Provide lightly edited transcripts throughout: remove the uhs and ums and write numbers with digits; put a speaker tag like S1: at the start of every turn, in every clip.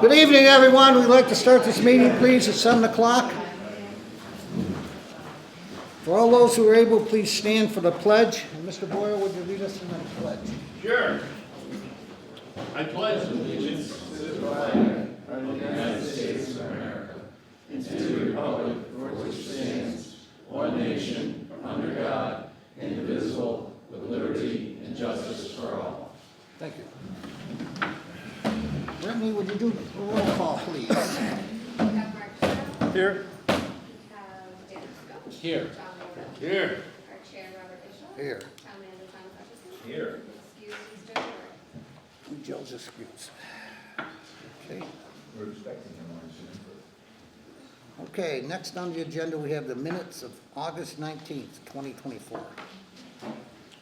S1: Good evening, everyone. We'd like to start this meeting, please, at 7 o'clock. For all those who are able, please stand for the pledge. And Mr. Boyle, would you lead us in the pledge?
S2: Sure. I pledge allegiance to the flag of the United States of America and to the republic for which it stands, one nation, under God, indivisible, with liberty and justice for all.
S1: Thank you. Brittany, would you do a roll call, please?
S3: We have Mark Sherrill.
S2: Here.
S3: We have Dan Scott.
S2: Here.
S3: John Morrell.
S2: Here.
S3: Our chair, Robert Bishop.
S1: Here.
S3: Town manager, Tom Hutchison.
S2: Here.
S3: Excuse Mr. Ward.
S1: Jill's excuse. Okay.
S2: We're expecting him on Zoom.
S1: Okay, next on the agenda, we have the minutes of August 19th, 2024.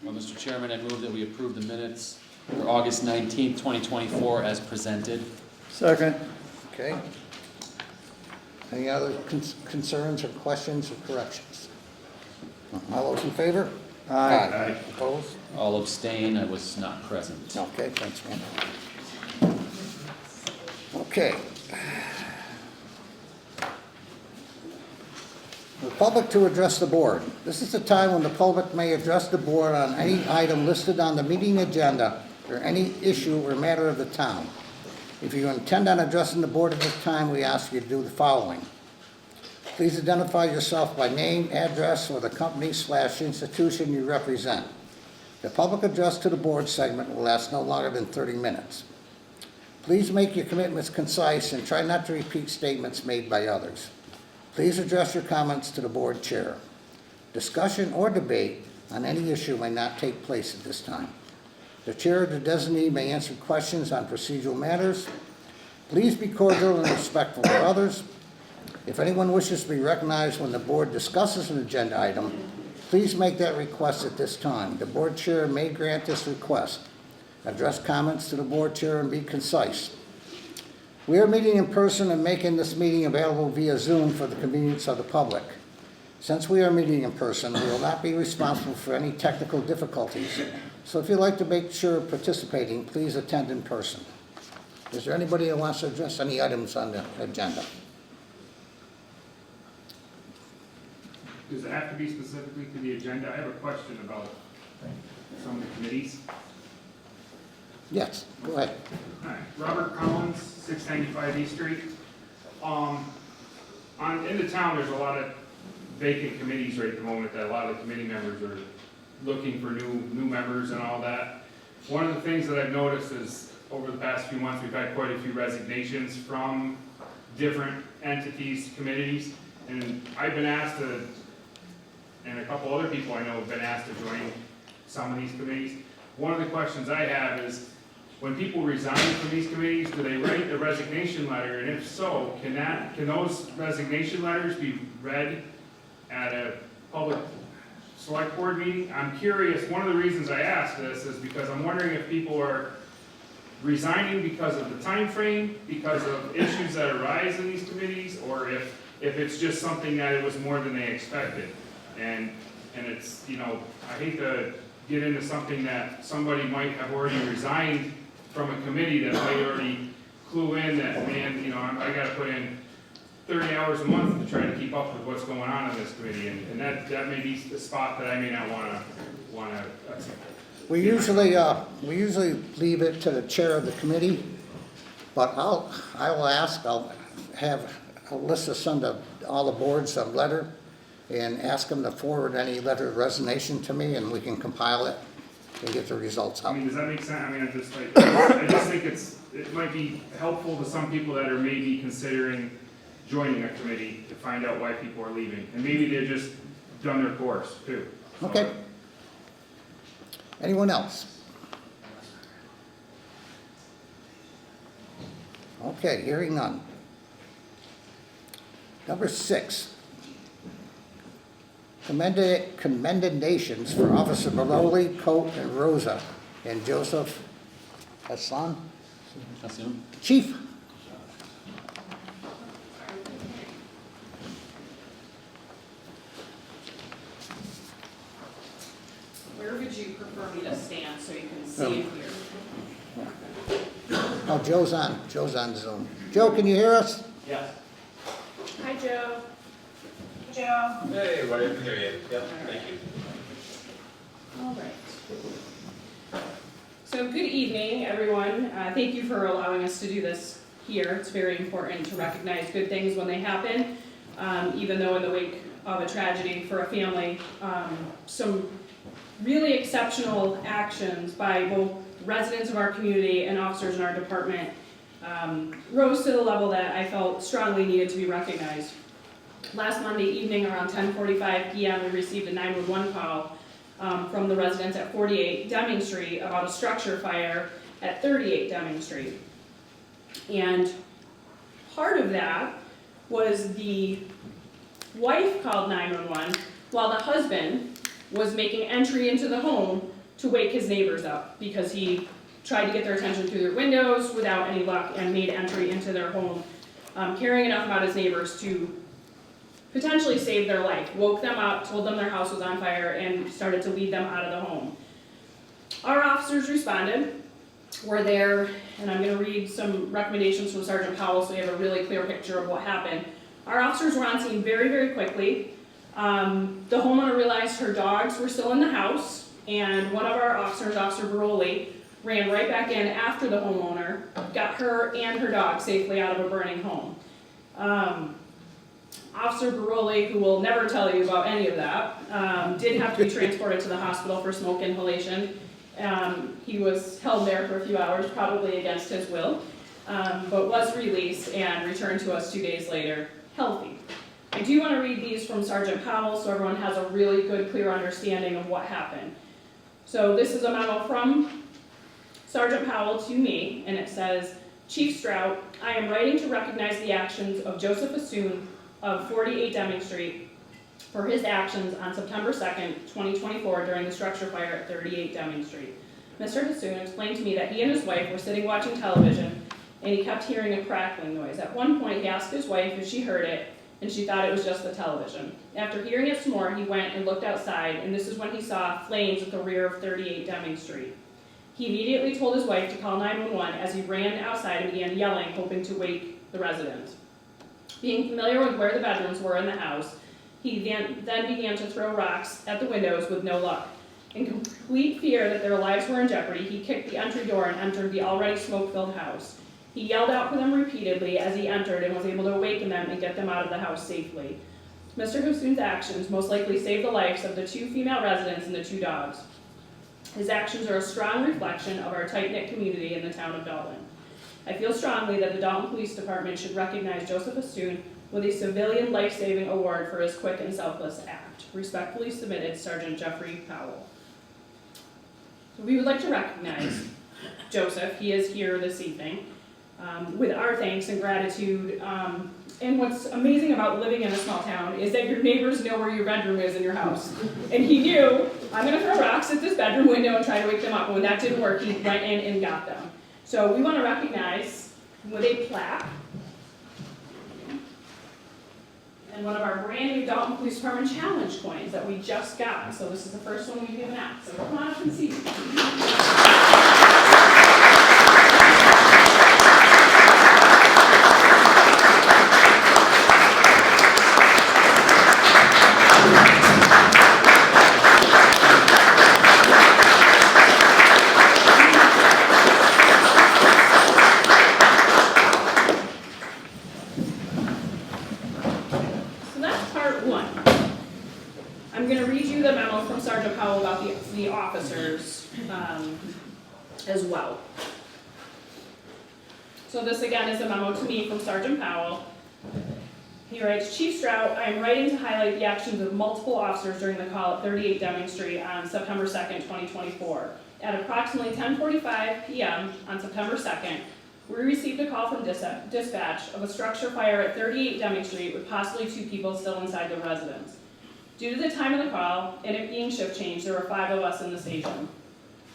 S4: Well, Mr. Chairman, I move that we approve the minutes for August 19th, 2024 as presented.
S1: Second. Okay. Any other concerns or questions or corrections? All those in favor?
S2: Aye.
S1: Opposed?
S4: All abstain, I was not present.
S1: Okay, thanks, man. Okay. The public to address the board. This is the time when the public may address the board on any item listed on the meeting agenda or any issue or matter of the town. If you intend on addressing the board at this time, we ask you to do the following. Please identify yourself by name, address, or the company/institution you represent. The public address to the board segment will last no longer than 30 minutes. Please make your commitments concise and try not to repeat statements made by others. Please address your comments to the board chair. Discussion or debate on any issue may not take place at this time. The chair or the designee may answer questions on procedural matters. Please be cordial and respectful of others. If anyone wishes to be recognized when the board discusses an agenda item, please make that request at this time. The board chair may grant this request. Address comments to the board chair and be concise. We are meeting in person and making this meeting available via Zoom for the convenience of the public. Since we are meeting in person, we will not be responsible for any technical difficulties. So if you'd like to make sure of participating, please attend in person. Is there anybody that wants to address any items on the agenda?
S5: Does it have to be specifically to the agenda? I have a question about some of the committees.
S1: Yes, go ahead.
S5: All right, Robert Collins, 695 East Street. In the town, there's a lot of vacant committees right at the moment that a lot of the committee members are looking for new members and all that. One of the things that I've noticed is over the past few months, we've had quite a few resignations from different entities, committees, and I've been asked to, and a couple other people I know have been asked to join some of these committees. One of the questions I have is, when people resign from these committees, do they write a resignation letter? And if so, can those resignation letters be read at a public select board meeting? I'm curious, one of the reasons I ask this is because I'm wondering if people are resigning because of the time frame, because of issues that arise in these committees, or if it's just something that it was more than they expected. And it's, I hate to get into something that somebody might have already resigned from a committee that might already clue in that, man, I gotta put in 30 hours a month to try to keep up with what's going on in this committee, and that may be the spot that I may not wanna accept.
S1: We usually leave it to the chair of the committee, but I'll have Alyssa send all the boards a letter and ask them to forward any letter of resignation to me, and we can compile it and get the results out.
S5: Does that make sense? I just think it might be helpful to some people that are maybe considering joining a committee to find out why people are leaving, and maybe they've just done their course too. So,
S1: Okay. Anyone else? Okay, hearing none. Number 6. Commendations for Officer Baroli, Coat, and Rosa, and Joseph Hassan.
S4: Assume.
S1: Chief.
S6: Where would you prefer me to stand so you can see it here?
S1: Oh, Joe's on Zoom. Joe, can you hear us?
S2: Yes.
S3: Hi, Joe.
S6: Joe.
S7: Hey, everybody, I can hear you. Yep, thank you.
S6: All right. So good evening, everyone. Thank you for allowing us to do this here. It's very important to recognize good things when they happen, even though in the wake of a tragedy for a family, some really exceptional actions by both residents of our community and officers in our department rose to the level that I felt strongly needed to be recognized. Last Monday evening around 10:45 p.m. we received a 911 call from the residents at 48 Deming Street about a structure fire at 38 Deming Street. And part of that was the wife called 911 while the husband was making entry into the home to wake his neighbors up because he tried to get their attention through their windows without any luck and made entry into their home, caring enough about his neighbors to potentially saved their life, woke them up, told them their house was on fire, and started to lead them out of the home. Our officers responded. We're there, and I'm going to read some recommendations from Sergeant Powell so you have a really clear picture of what happened. Our officers were on scene very, very quickly. The homeowner realized her dogs were still in the house, and one of our officers, Officer Baroli, ran right back in after the homeowner, got her and her dog safely out of a burning home. Officer Baroli, who will never tell you about any of that, did have to be transported to the hospital for smoke inhalation. He was held there for a few hours, probably against his will, but was released and returned to us 2 days later, healthy. I do want to read these from Sergeant Powell so everyone has a really good, clear understanding of what happened. So this is a memo from Sergeant Powell to me, and it says, Chief Strout, I am writing to recognize the actions of Joseph Assoon of 48 Deming Street for his actions on September 2nd, 2024 during the structure fire at 38 Deming Street. Mr. Assoon explained to me that he and his wife were sitting watching television and he kept hearing a crackling noise. At one point he asked his wife if she heard it and she thought it was just the television. After hearing it some more, he went and looked outside, and this is when he saw flames at the rear of 38 Deming Street. He immediately told his wife to call 911 as he ran outside and began yelling, hoping to wake the resident. Being familiar with where the bedrooms were in the house, he then began to throw rocks at the windows with no luck. In complete fear that their lives were in jeopardy, he kicked the entry door and entered the already smoke-filled house. He yelled out for them repeatedly as he entered and was able to awaken them and get them out of the house safely. Mr. Hassoon's actions most likely saved the lives of the 2 female residents and the 2 dogs. His actions are a strong reflection of our tight-knit community in the town of Dalton. I feel strongly that the Dalton Police Department should recognize Joseph Assoon with a civilian life-saving award for his quick and selfless act. Respectfully submitted, Sergeant Jeffrey Powell. So we would like to recognize Joseph. He is here this evening with our thanks and gratitude. And what's amazing about living in a small town is that your neighbors know where your bedroom is in your house. And he knew, I'm going to throw rocks at this bedroom window and try to wake them up. And when that didn't work, he went in and got them. So we want to recognize with a plaque and one of our brand new Dalton Police Department Challenge coins that we just got. So this is the first one we've given out. So come on up and see. The officers as well. So this again is a memo to me from Sergeant Powell. He writes, Chief Strout, I am writing to highlight the actions of multiple officers during the call at 38 Deming Street on September 2nd, 2024. At approximately 10:45 p.m. on September 2nd, we received a call from dispatch of a structure fire at 38 Deming Street with possibly 2 people still inside the residence. Due to the time of the call, and it being shift change, there were 5 of us in the station.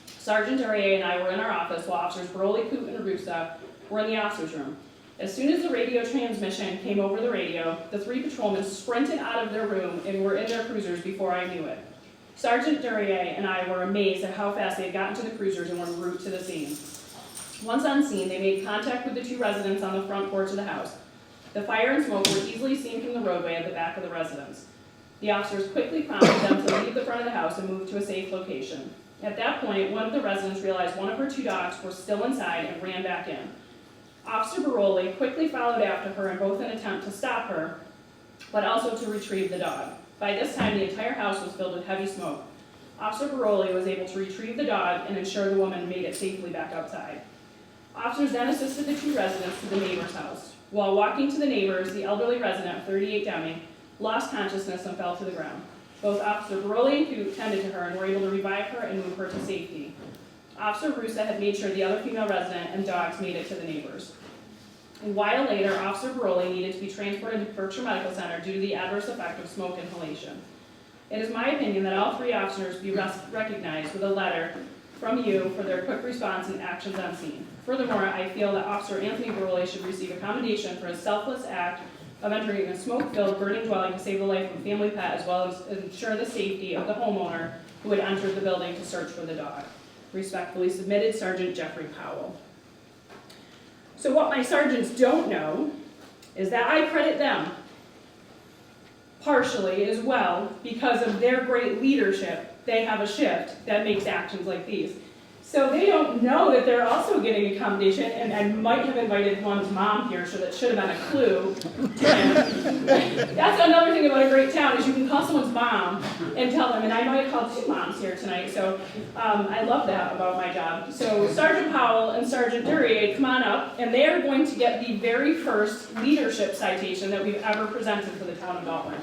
S6: Sergeant Durier and I were in our office while Officers Broly, Coot, and Arusa were in the officers' room. As soon as the radio transmission came over the radio, the 3 patrolmen sprinted out of their room and were in their cruisers before I knew it. Sergeant Durier and I were amazed at how fast they had gotten to the cruisers and were en route to the scene. Once on scene, they made contact with the two residents on the front porch of the house. The fire and smoke were easily seen from the roadway at the back of the residence. The officers quickly prompted them to leave the front of the house and move to a safe location. At that point, one of the residents realized one of her two dogs were still inside and ran back in. Officer Baroli quickly followed after her in both an attempt to stop her, but also to retrieve the dog. By this time, the entire house was filled with heavy smoke. Officer Baroli was able to retrieve the dog and ensure the woman made it safely back outside. Officers then assisted the two residents to the neighbor's house. While walking to the neighbors, the elderly resident, 38 Deming, lost consciousness and fell to the ground. Both Officer Baroli and Coop tended to her and were able to revive her and move her to safety. Officer Russa had made sure the other female resident and dogs made it to the neighbors. A while later, Officer Baroli needed to be transported to Berkshire Medical Center due to the adverse effect of smoke inhalation. It is my opinion that all three officers be recognized with a letter from you for their quick response and actions on scene. Furthermore, I feel that Officer Anthony Baroli should receive a commendation for his selfless act of entering a smoke-filled, burning dwelling to save the life of a family pet, as well as ensure the safety of the homeowner who had entered the building to search for the dog. Respectfully submitted, Sergeant Jeffrey Powell. So what my sergeants don't know is that I credit them partially as well because of their great leadership. They have a shift that makes actions like these. So they don't know that they're also getting a commendation, and I might have invited one's mom here, so that should have been a clue to him. That's another thing about a great town, is you can call someone's mom and tell them, and I might have called two moms here tonight, so I love that about my job. So Sergeant Powell and Sergeant Duryea, come on up, and they are going to get the very first leadership citation that we've ever presented for the town of Dalton.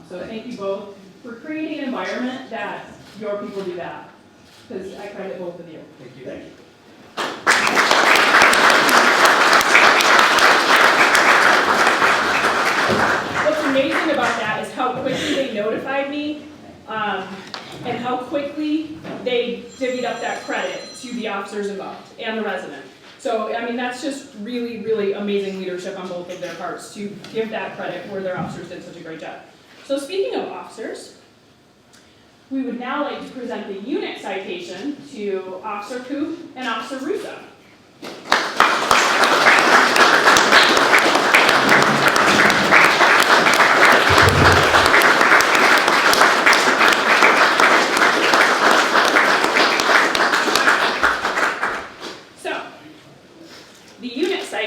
S6: So thank you both for creating an environment that your people do that, because I credit both of you.
S2: Thank you.
S6: Thank you. What's amazing about that is how quickly they notified me, and how quickly they divvied up that credit to the officers involved and the resident. So, I mean, that's just really, really amazing leadership on both of their parts to give that credit where their officers did such a great job. So speaking of officers, we would now like to present the unit citation to Officer Coop and Officer Russo.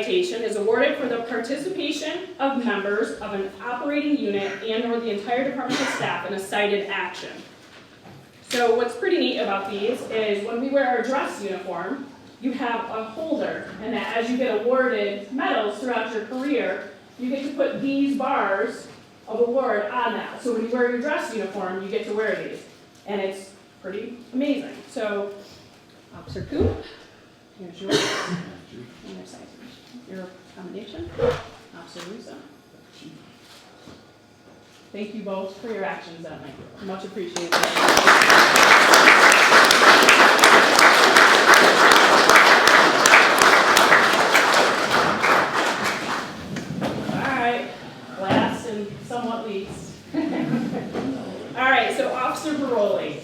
S6: Is awarded for the participation of members of an operating unit and/or the entire department of staff in a cited action. So what's pretty neat about these is when we wear our dress uniform, you have a holder, and that as you get awarded medals throughout your career, you get to put these bars of award on that. So when you wear your dress uniform, you get to wear these, and it's pretty amazing. So, Officer Coop, here's yours. And your citation. Your commendation, Officer Russo. Thank you both for your actions that night. Much appreciated. All right, last and somewhat least. All right, so Officer Baroli.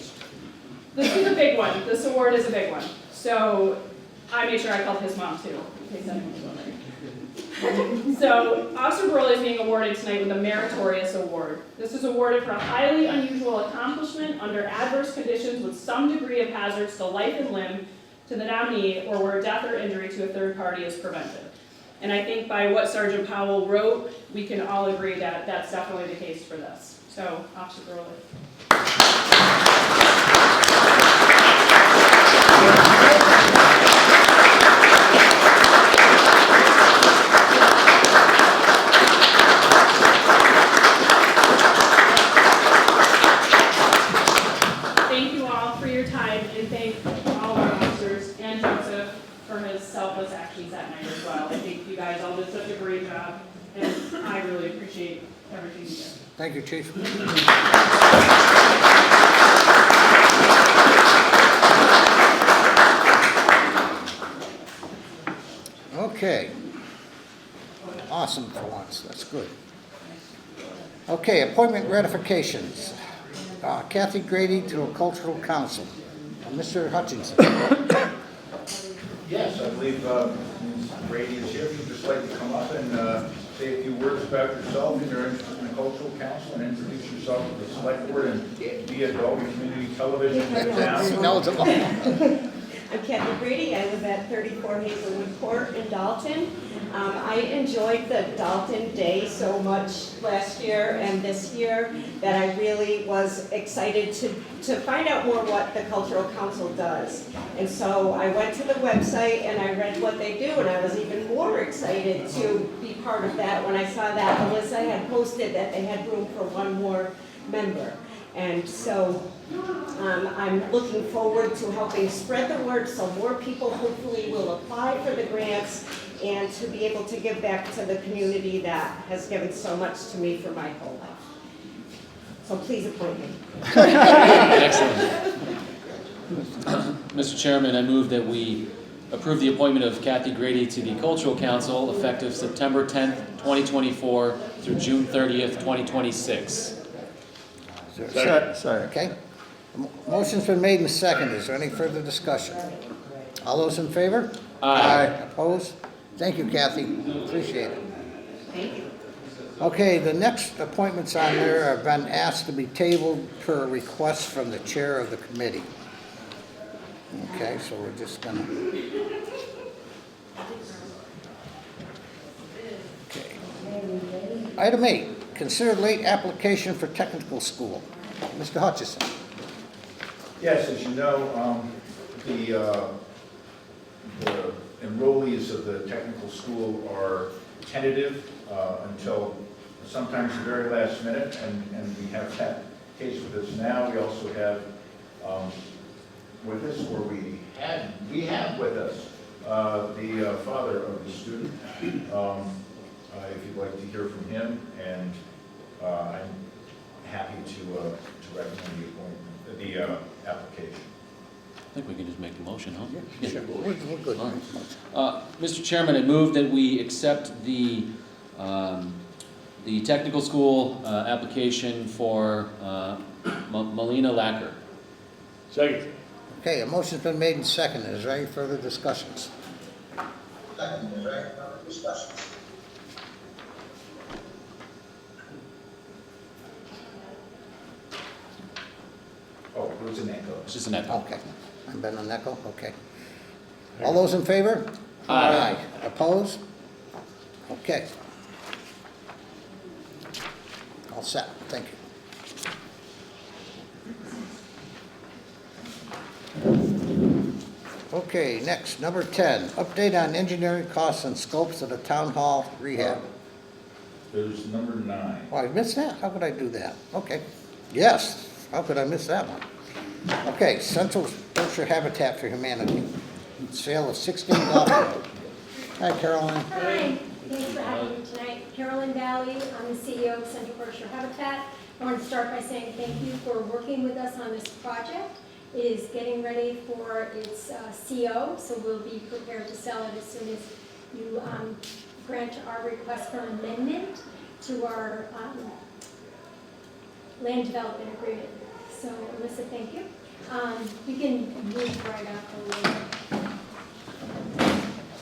S6: This is a big one. This award is a big one. So I made sure I called his mom too, in case anyone was wondering. So, Officer Baroli is being awarded tonight with a meritorious award. This is awarded for a highly unusual accomplishment under adverse conditions with some degree of hazards to life and limb to the nominee, or where death or injury to a third party is prevented. And I think by what Sergeant Powell wrote, we can all agree that that's definitely the case for this. So, Officer Baroli. Selfless actions that night as well. I think you guys all did such a great job, and I appreciate everything you do.
S1: Thank you, Chief. Okay. Awesome for once, that's good. Okay, appointment ratifications. Kathy Grady to the Cultural Council. Mr. Hutchinson.
S8: Yes, I believe Ms. Brady is here. If you'd just like to come up and say a few words about yourself and your interest in the Cultural Council and introduce yourself to the Select Board and be at Dalton Community Television in town.
S1: She knows it all.
S9: I'm Kathy Brady. I live at 34 Hazelwood Court in Dalton. I enjoyed the Dalton Day so much last year and this year that I really was excited to find out more what the Cultural Council does. And so I went to the website and I read what they do, and I was even more excited to be part of that when I saw that Alyssa had posted that they had room for one more member. And so I'm looking forward to helping spread the word so more people hopefully will apply for the grants and to be able to give back to the community that has given so much to me for my whole life. So please appoint me.
S4: Excellent. Mr. Chairman, I move that we approve the appointment of Kathy Grady to the Cultural Council effective September 10th, 2024 through June 30th, 2026.
S1: Sorry. Okay. Motion's been made and seconded. Is there any further discussion? All those in favor?
S4: Aye.
S1: Opposed? Thank you, Kathy. Appreciate it.
S9: Thank you.
S1: Okay, the next appointments on there have been asked to be tabled per request from the chair of the committee. Okay, so we're just gonna. Okay. Item 8, consider late application for technical school. Mr. Hutchison.
S8: Yes, as you know, the enrollees of the technical school are tentative until sometimes the very last minute, and we have that case with us now. We also have with us, or we have with us the father of the student. If you'd like to hear from him, and I'm happy to recommend the application.
S4: I think we can just make the motion, huh?
S1: Yeah, sure. We're good.
S4: All right. Mr. Chairman, I move that we accept the technical school application for Melina Lacker.
S5: Second.
S1: Okay, a motion's been made and seconded. Is there any further discussions?
S10: Second, is there any further discussion?
S8: Oh, it was an echo.
S4: It's just an echo.
S1: Okay. I've been on echo? Okay. All those in favor?
S4: Aye.
S1: Opposed? Okay. All set. Thank you. Okay, next, number 10, update on engineering costs and scopes of the town hall rehab.
S8: There's number 9.
S1: Oh, I missed that? How could I do that? Okay. Yes, how could I miss that one? Okay, Central Berkshire Habitat for Humanity, sale of 16 Dalton Road. Hi, Caroline.
S11: Hi, thanks for having me tonight. Carolyn Valley, I'm the CEO of Central Berkshire Habitat. I want to start by saying thank you for working with us on this project. It is getting ready for its CO, so we'll be prepared to sell it as soon as you grant our request for amendment to our land development agreement. So, Alyssa, thank you. You can move right up a little.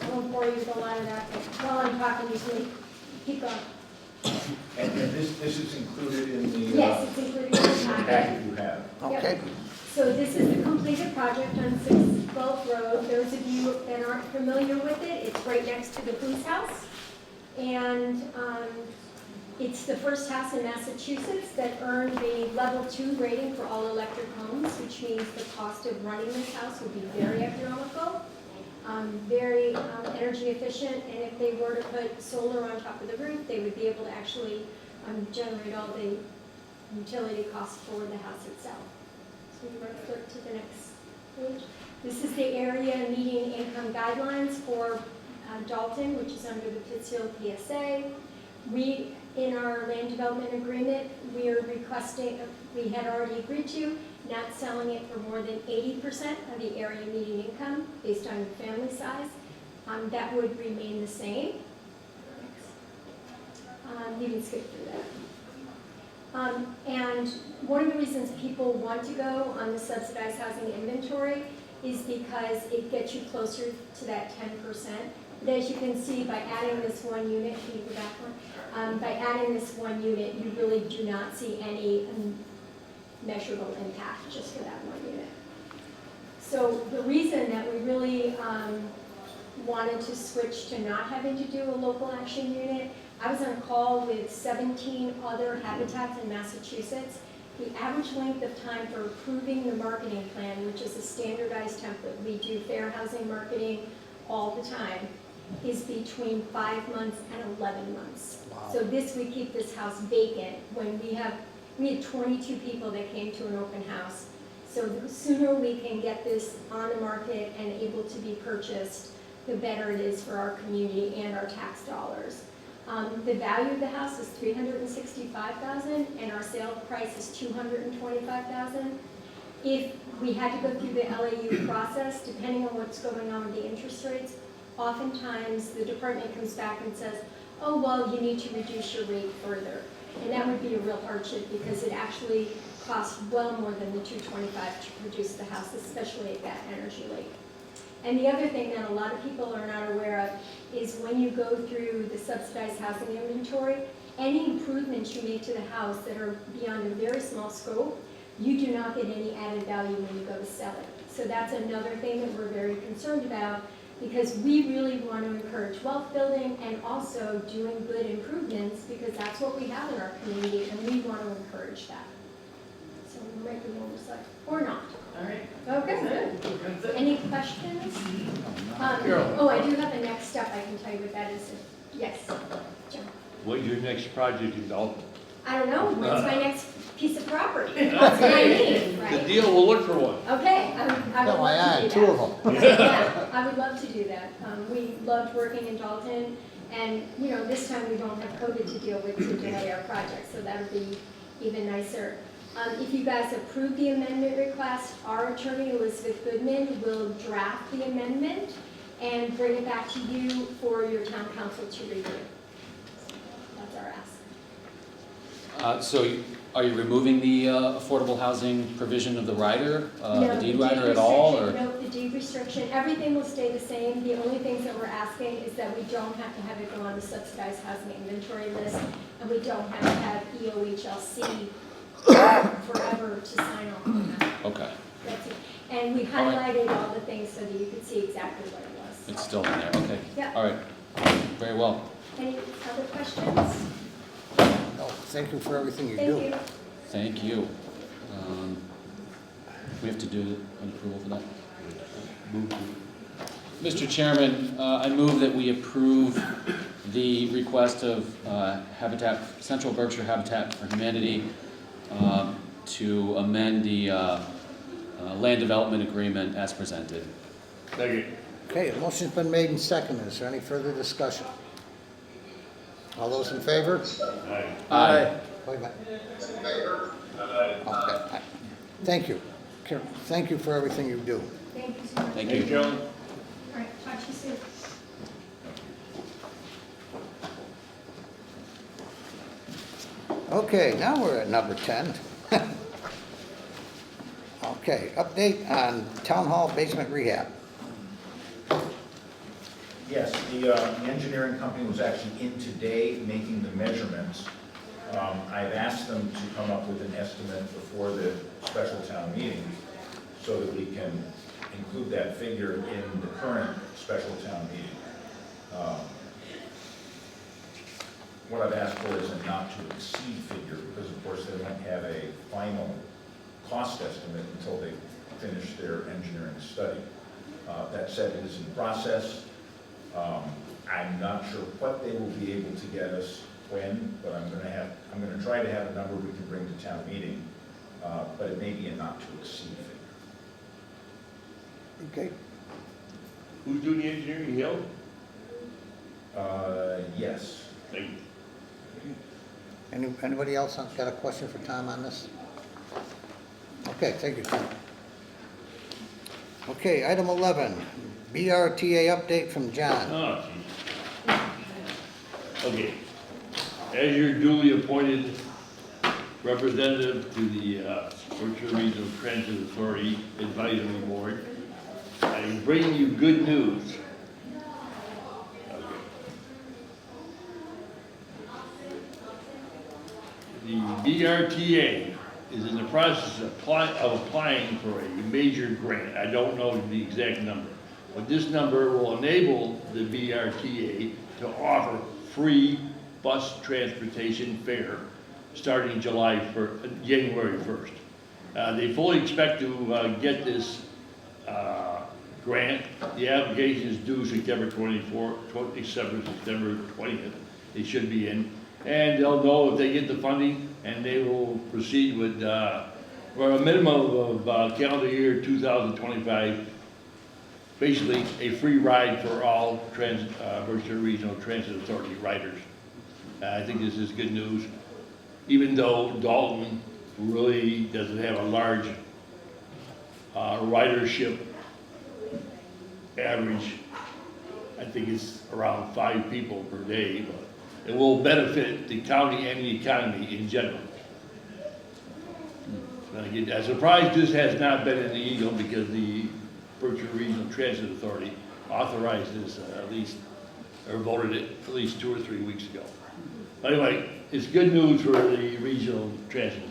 S11: I won't bore you with a lot of that, but while I'm talking, you can keep going.
S8: And this is included in the
S11: Yes, it's included in the packet.
S8: packet you have.
S1: Okay.
S11: So this is the completed project on 6 Gulf Road. Those of you that aren't familiar with it, it's right next to the police house. And it's the first house in Massachusetts that earned the level 2 rating for all electric homes, which means the cost of running this house would be very economical, very energy efficient, and if they were to put solar on top of the roof, they would be able to actually generate all the utility costs for the house itself. So we want to flip to the next page. This is the area median income guidelines for Dalton, which is under the Pittsfield PSA. We in our land development agreement, we are requesting, we had already agreed to, not selling it for more than 80% of the area median income based on family size. That would remain the same. You can skip through that. And one of the reasons people want to go on the subsidized housing inventory is because it gets you closer to that 10%. But as you can see, by adding this one unit, can you go back one? By adding this one unit, you really do not see any measurable impact just for that one unit. So the reason that we really wanted to switch to not having to do a local action unit, I was on a call with 17 other habitats in Massachusetts. The average length of time for approving the marketing plan, which is a standardized template, we do fair housing marketing all the time, is between 5 months and 11 months.
S1: Wow.
S11: So we keep this house vacant when we had 22 people that came to an open house. So the sooner we can get this on the market and able to be purchased, the better it is for our community and our tax dollars. The value of the house is $365,000 and our sale price is $225,000. If we had to go through the LAU process, depending on what's going on with the interest rates, oftentimes the department comes back and says, oh, well, you need to reduce your rate further. And that would be a real hardship because it actually costs well more than the $225 to produce the house, especially at that energy rate. And the other thing that a lot of people are not aware of is when you go through the subsidized housing inventory, any improvements you make to the house that are beyond a very small scope, you do not get any added value when you go to sell it. So that's another thing that we're very concerned about because we really want to encourage wealth building and also doing good improvements because that's what we have in our community and we want to encourage that. So we might be oversight or not.
S2: All right.
S11: Okay, good. Any questions? Oh, I do have a next step. I can tell you what that is. Yes, Jim.
S12: What's your next project in Dalton?
S11: I don't know. When's my next piece of property? That's what I need,
S12: The
S11: right?
S12: deal, we'll look for one.
S11: Okay, I would
S1: No, I
S11: love to
S1: had
S11: do
S1: two
S11: that.
S1: of them.
S11: Yeah, I would love to do that. We loved working in Dalton, and this time we don't have COVID to deal with to delay our project, so that would be even nicer. If you guys approve the amendment request, our attorney, Elizabeth Goodman, will draft the amendment and bring it back to you for your town council to review. That's our ask.
S4: So are you removing the affordable housing provision of the rider,
S11: No,
S4: the deed rider at all? Or?
S11: No, the deed restriction, everything will stay the same. The only things that we're asking is that we don't have to have it go on the subsidized housing inventory list, and we don't have to have EOHLC forever to sign off on that.
S4: Okay,
S11: That's it. And we
S4: All right.
S11: highlighted all the things so that you could see exactly what it was.
S4: it's still in there, okay.
S11: Yeah.
S4: All right, very well.
S11: Any other questions?
S1: No, thank you for everything you do.
S11: Thank you.
S4: Thank you. We have to do an approval for that? Mr. Chairman, I move that we approve the request of Central Berkshire Habitat for Humanity to amend the land development agreement as presented.
S12: Second.
S1: Okay, a motion's been made and seconded. Is there any further discussion? All those in favor?
S4: Aye.
S1: Wait a minute.
S10: In favor?
S1: Okay. Thank you. Thank you for everything you do.
S11: Thank you so much.
S4: Thank
S12: Hey,
S4: you.
S12: Joan.
S11: All right, talk to you soon.
S1: Okay, now we're at number 10. Okay, update on Town Hall basement rehab.
S8: Yes, the engineering company was actually in today making the measurements. I've asked them to come up with an estimate before the special town meeting so that we can include that figure in the current special town meeting. What I've asked for is a not to exceed figure because of course they won't have a final cost estimate until they finish their engineering study. That said, it is in process. I'm not sure what they will be able to get us when, but I'm going to try to have a number we can bring to town meeting, but it may be a not to exceed figure.
S1: Okay,
S12: Who's doing the engineering, Hill?
S8: Yes.
S12: Thank you.
S1: Anybody else got a question for Tom on this? Okay, thank you, Tom. Okay, item 11, BRTA update from John.
S12: Oh, geez. Okay. As your duly appointed representative to the Berkshire Regional Transit Authority Advisory Board, I'm bringing you good news. Okay. The BRTA is in the process of applying for a major grant. I don't know the exact number, but this number will enable the BRTA to offer free bus transportation fare starting January 1st. They fully expect to get this grant. The application is due September 20th. They should be in. And they'll know if they get the funding, and they will proceed with, for a minimum of calendar year 2025, basically a free ride for all Berkshire Regional Transit Authority riders. I think this is good news, even though Dalton really doesn't have a large ridership average. I think it's around 5 people per day, but it will benefit the county and the economy in general. I'm surprised this has not been in the Eagle, because the Berkshire Regional Transit Authority authorized this at least, or voted it at least 2 or 3 weeks ago. But anyway, it's good news for the regional transit.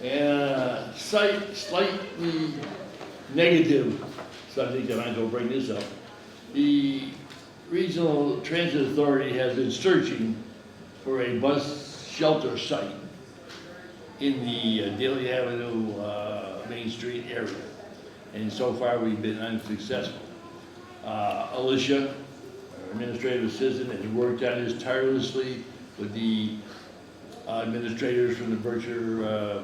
S12: And slightly negative, so I think I might go bring this up. The Regional Transit Authority has been searching for a bus shelter site in the Daly Avenue, Main Street area. And so far we've been unsuccessful. Alicia, our administrative assistant, has worked on this tirelessly with the administrators from the Berkshire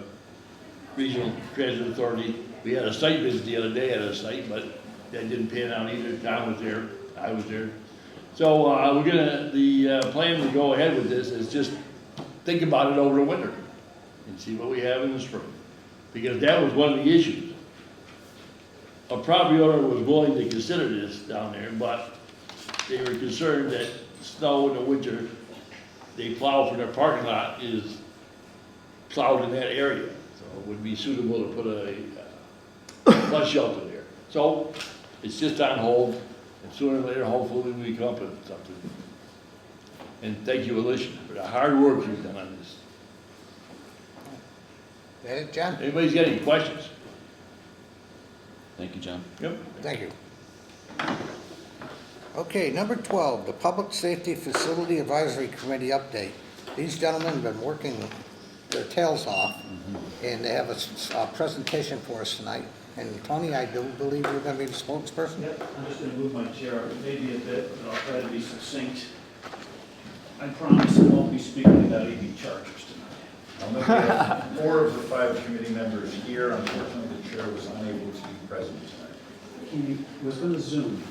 S12: Regional Transit Authority. We had a site visit the other day at a site, but that didn't pan out either. Tom was there, I was there. So the plan to go ahead with this is just think about it over the winter and see what we have in the spring. Because that was one of the issues. A property owner was willing to consider this down there, but they were concerned that snow in the winter, they plow for their parking lot is plowed in that area. So it would be suitable to put a bus shelter there. So it's just on hold. And sooner or later, hopefully, we come up with something. And thank you, Alicia, for the hard work you've done on this.
S1: That it, John?
S12: Anybody's got any questions?
S4: Thank you, John.
S12: Yep.
S1: Thank you. Okay, number 12, the Public Safety Facility Advisory Committee update. These gentlemen have been working their tails off, and they have a presentation for us tonight. And Tony, I do believe you're going to be the spokesperson?
S13: Yep, I'm just going to move my chair up maybe a bit, but I'll try to be succinct. I promise I won't be speaking about EV chargers tonight.
S8: We have 4 of the 5 committee members here. Unfortunately, the chair was unable to be present tonight.
S13: He was going to Zoom.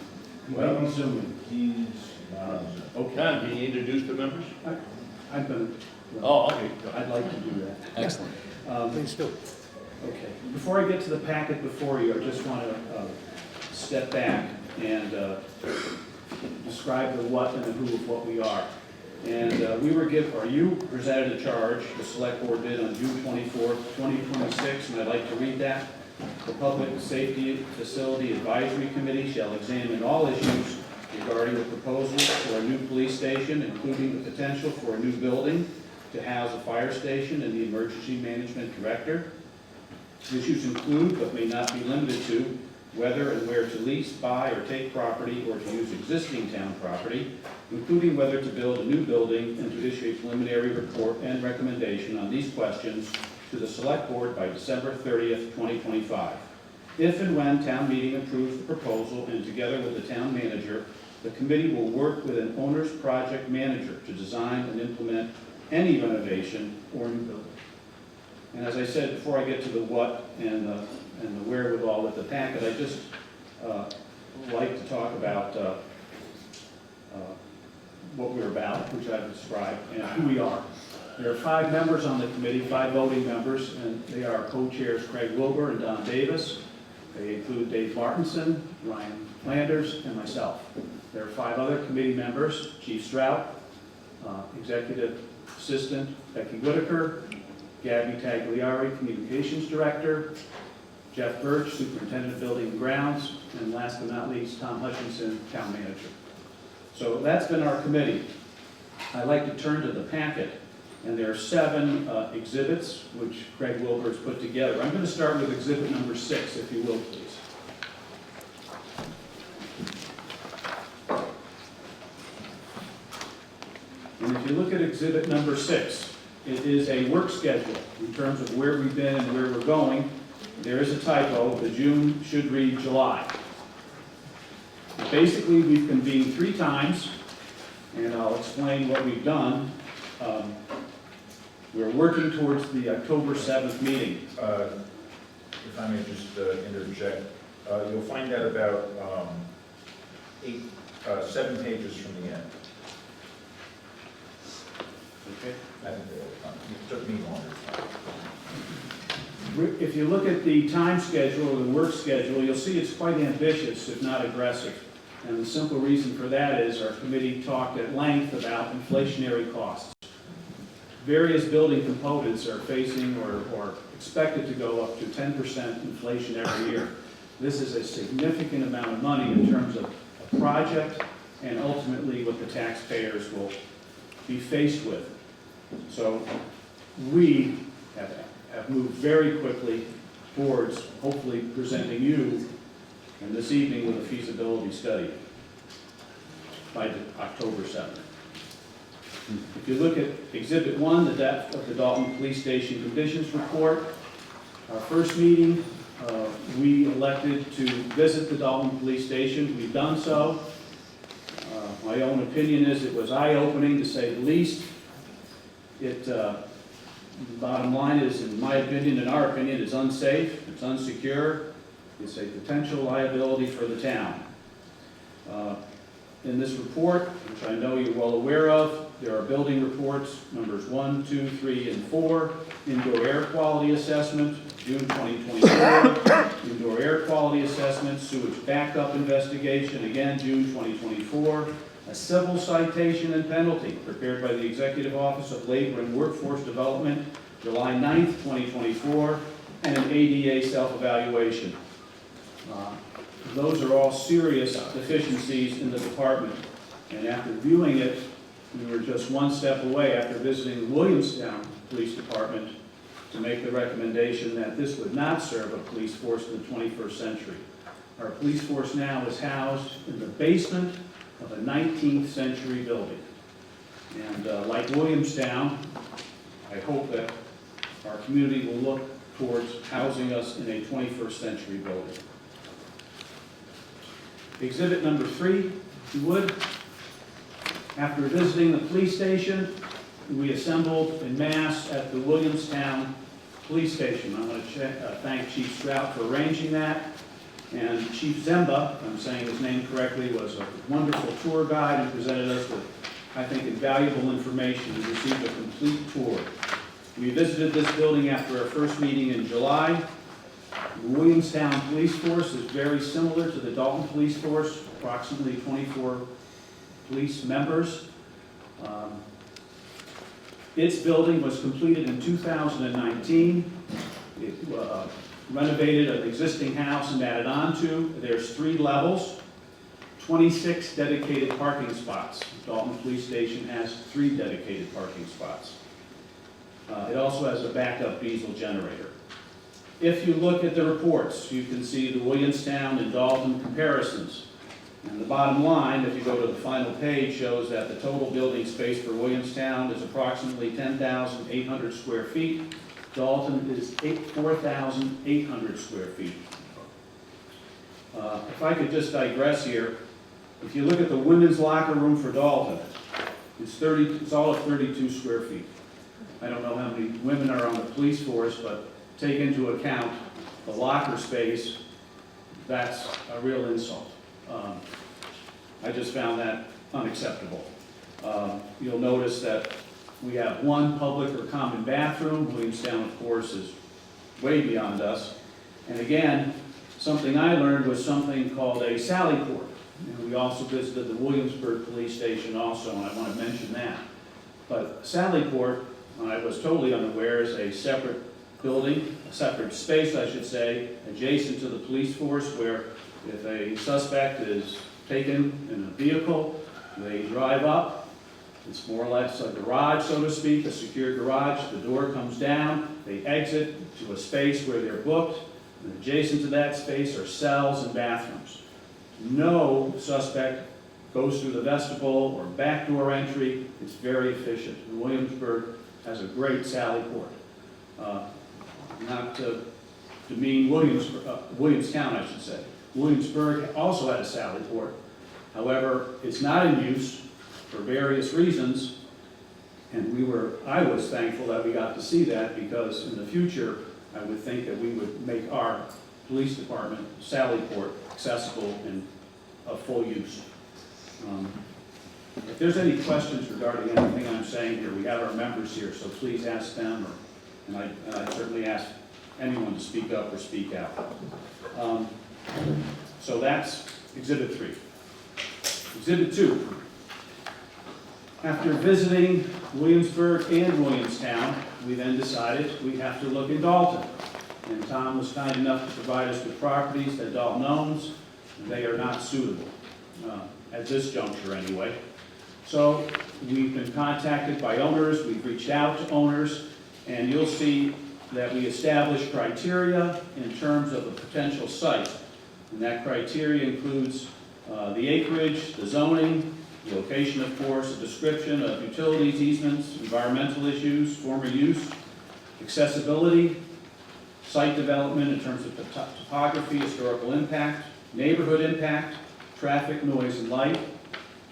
S13: He may be Zooming.
S8: He's not on Zoom.
S12: Okay, Tom, can you introduce the members?
S13: I'm going to.
S12: Oh, okay.
S13: I'd like to do that.
S4: Excellent.
S1: Please do.
S13: Okay. Before I get to the packet before you, I just want to step back and describe the what and the who of what we are. And you presented a charge, the select board did on June 24th, 2026, and I'd like to read that. The Public Safety Facility Advisory Committee shall examine all issues regarding the proposal for a new police station, including the potential for a new building to house a fire station and the emergency management director. Issues include, but may not be limited to, whether and where to lease, buy, or take property, or to use existing town property, including whether to build a new building, and to issue a preliminary report and recommendation on these questions to the Select Board by December 30th, 2025. If and when town meeting approves the proposal, and together with the town manager, the committee will work with an owner's project manager to design and implement any renovation or new building. And as I said, before I get to the what and the wherewithal with the packet, I just like to talk about what we're about, which I've described, and who we are. There are 5 members on the committee, 5 voting members, and they are co-chairs Craig Wilbur and Don Davis. They include Dave Martinson, Ryan Landers, and myself. There are 5 other committee members: Chief Strout, Executive Assistant Becky Whitaker, Gabby Tagliari, Communications Director, Jeff Birch, Superintendent of Building and Grounds, and last but not least, Tom Hutchinson, Town Manager. So that's been our committee. I'd like to turn to the packet, and there are 7 exhibits which Craig Wilbur has put together. I'm going to start with exhibit number 6, if you will, please. And if you look at exhibit number 6, it is a work schedule in terms of where we've been and where we're going. There is a typo. The June should read July. Basically, we've convened 3 times, and I'll explain what we've done. We're working towards the October 7th meeting.
S8: If I may just interject, you'll find that about 7 pages from the end.
S13: Okay.
S8: I think it took me longer.
S13: If you look at the time schedule or the work schedule, you'll see it's quite ambitious, if not aggressive. And the simple reason for that is our committee talked at length about inflationary costs. Various building components are facing or expected to go up to 10% inflation every year. This is a significant amount of money in terms of a project and ultimately what the taxpayers will be faced with. So we have moved very quickly towards hopefully presenting you and this evening with a feasibility study by October 7th. If you look at Exhibit 1, the depth of the Dalton Police Station Conditions Report, our first meeting, we elected to visit the Dalton Police Station. We've done so. My own opinion is it was eye-opening, to say the least. The bottom line is, in my opinion, in our opinion, it's unsafe, it's unsecure, it's a potential liability for the town. In this report, which I know you're well aware of, there are building reports, numbers 1, 2, 3, and 4, indoor air quality assessment, June 2024, indoor air quality assessment, sewage backup investigation, again, June 2024, a civil citation and penalty prepared by the Executive Office of Labor and Workforce Development, July 9th, 2024, and an ADA self-evaluation. Those are all serious deficiencies in the department. And after viewing it, we were just one step away after visiting the Williamstown Police Department to make the recommendation that this would not serve a police force in the 21st century. Our police force now is housed in the basement of a 19th century building. And like Williamstown, I hope that our community will look towards housing us in a 21st century building. Exhibit number 3, if you would. After visiting the police station, we assembled en masse at the Williamstown Police Station. I want to thank Chief Strout for arranging that. And Chief Zemba, if I'm saying his name correctly, was a wonderful tour guide and presented us with, I think, invaluable information. We received a complete tour. We visited this building after our first meeting in July. The Williamstown Police Force is very similar to the Dalton Police Force, approximately 24 police members. Its building was completed in 2019. It renovated an existing house and added on to. There's 3 levels, 26 dedicated parking spots. Dalton Police Station has 3 dedicated parking spots. It also has a backup diesel generator. If you look at the reports, you can see the Williamstown and Dalton comparisons. And the bottom line, if you go to the final page, shows that the total building space for Williamstown is approximately 10,800 square feet. Dalton is 4,800 square feet. If I could just digress here, if you look at the women's locker room for Dalton, it's all of 32 square feet. I don't know how many women are on the police force, but take into account the locker space, that's a real insult. I just found that unacceptable. You'll notice that We have one public or common bathroom. Williamstown, of course, is way beyond us. And again, something I learned was something called a sally port. And we also visited the Williamsburg Police Station also, and I want to mention that. But sally port, I was totally unaware, is a separate building, a separate space, I should say, adjacent to the police force, where if a suspect is taken in a vehicle, they drive up. It's more or less a garage, so to speak, a secure garage. The door comes down, they exit to a space where they're booked, and adjacent to that space are cells and bathrooms. No suspect goes through the vestibule or backdoor entry. It's very efficient. And Williamsburg has a great sally port. Not to demean Williamstown, I should say. Williamsburg also had a sally port. However, it's not in use for various reasons, and I was thankful that we got to see that, because in the future, I would think that we would make our police department sally port accessible and of full use. If there's any questions regarding anything I'm saying here, we have our members here, so please ask them, and I certainly ask anyone to speak up or speak out. So that's Exhibit 3. Exhibit 2. After visiting Williamsburg and Williamstown, we then decided we have to look in Dalton. And Tom was kind enough to provide us with properties that Dalton owns. They are not suitable, at this juncture anyway. So we've been contacted by owners, we've reached out to owners, and you'll see that we established criteria in terms of a potential site. And that criteria includes the acreage, the zoning, the location, of course, a description of utilities, easements, environmental issues, former use, accessibility, site development in terms of topography, historical impact, neighborhood impact, traffic, noise, and light.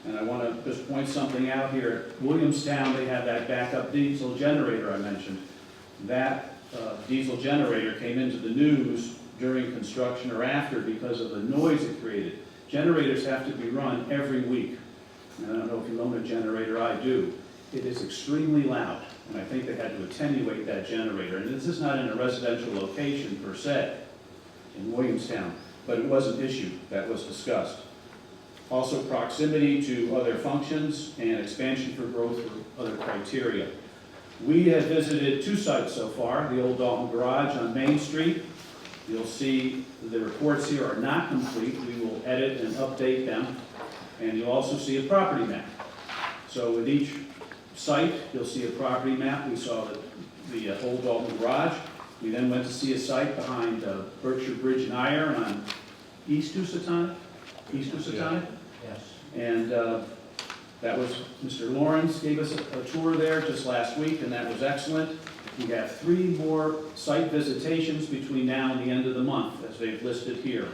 S13: And I want to just point something out here. At Williamstown, they have that backup diesel generator I mentioned. That diesel generator came into the news during construction or after because of the noise it created. Generators have to be run every week. And I don't know if you own a generator, I do. It is extremely loud, and I think they had to attenuate that generator. And this is not in a residential location per se in Williamstown, but it was an issue that was discussed. Also, proximity to other functions and expansion for growth for other criteria. We have visited 2 sites so far, the old Dalton Garage on Main Street. You'll see the reports here are not complete. We will edit and update them. And you'll also see a property map. So with each site, you'll see a property map. We saw the old Dalton Garage. We then went to see a site behind Berkshire Bridge and Iron on East Housatonic? East Housatonic?
S1: Yes.
S13: And that was, Mr. Lawrence gave us a tour there just last week, and that was excellent. We have 3 more site visitations between now and the end of the month, as they've listed here.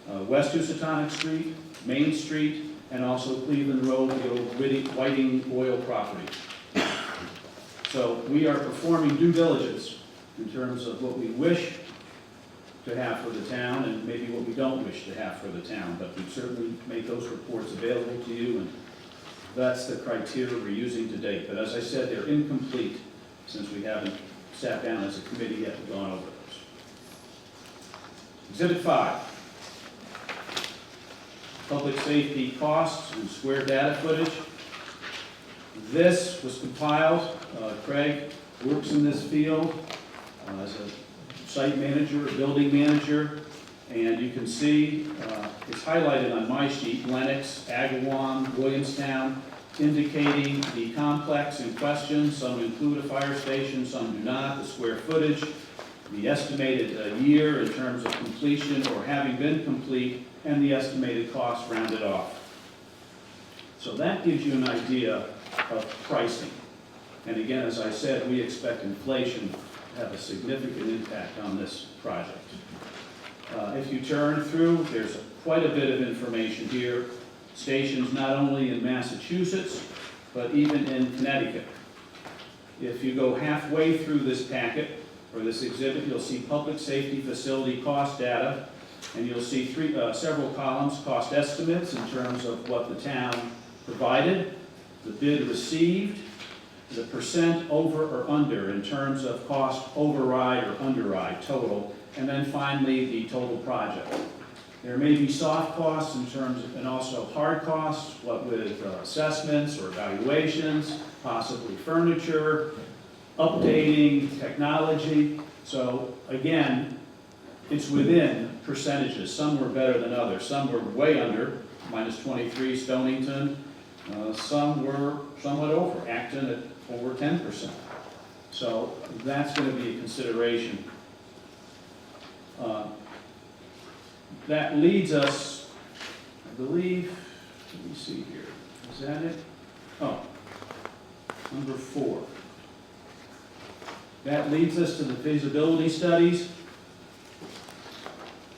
S13: West Housatonic Street, Main Street, and also Cleveland Road, the old Whiting Oil property. So we are performing due diligence in terms of what we wish to have for the town and maybe what we don't wish to have for the town, but we certainly make those reports available to you, and that's the criteria we're using to date. But as I said, they're incomplete since we haven't sat down as a committee yet and gone over those. Exhibit 5. Public safety costs and square data footage. This was compiled. Craig works in this field as a site manager, a building manager, and you can see it's highlighted on my sheet, Lenox, Agawam, Williamstown, indicating the complex in question. Some include a fire station, some do not, the square footage, the estimated year in terms of completion or having been complete, and the estimated cost rounded off. So that gives you an idea of pricing. And again, as I said, we expect inflation to have a significant impact on this project. If you turn through, there's quite a bit of information here. Stations not only in Massachusetts, but even in Connecticut. If you go halfway through this packet, or this exhibit, you'll see public safety facility cost data, and you'll see several columns, cost estimates in terms of what the town provided, the bid received, the percent over or under in terms of cost override or underride total, and then finally the total project. There may be soft costs in terms of, and also hard costs, what with assessments or evaluations, possibly furniture, updating, technology. So again, it's within percentages. Some were better than others. Some were way under, -23 Stonington. Some were somewhat over, Acton at over 10%. So that's going to be a consideration. That leads us, I believe, let me see here, is that it? Oh, number 4. That leads us to the feasibility studies.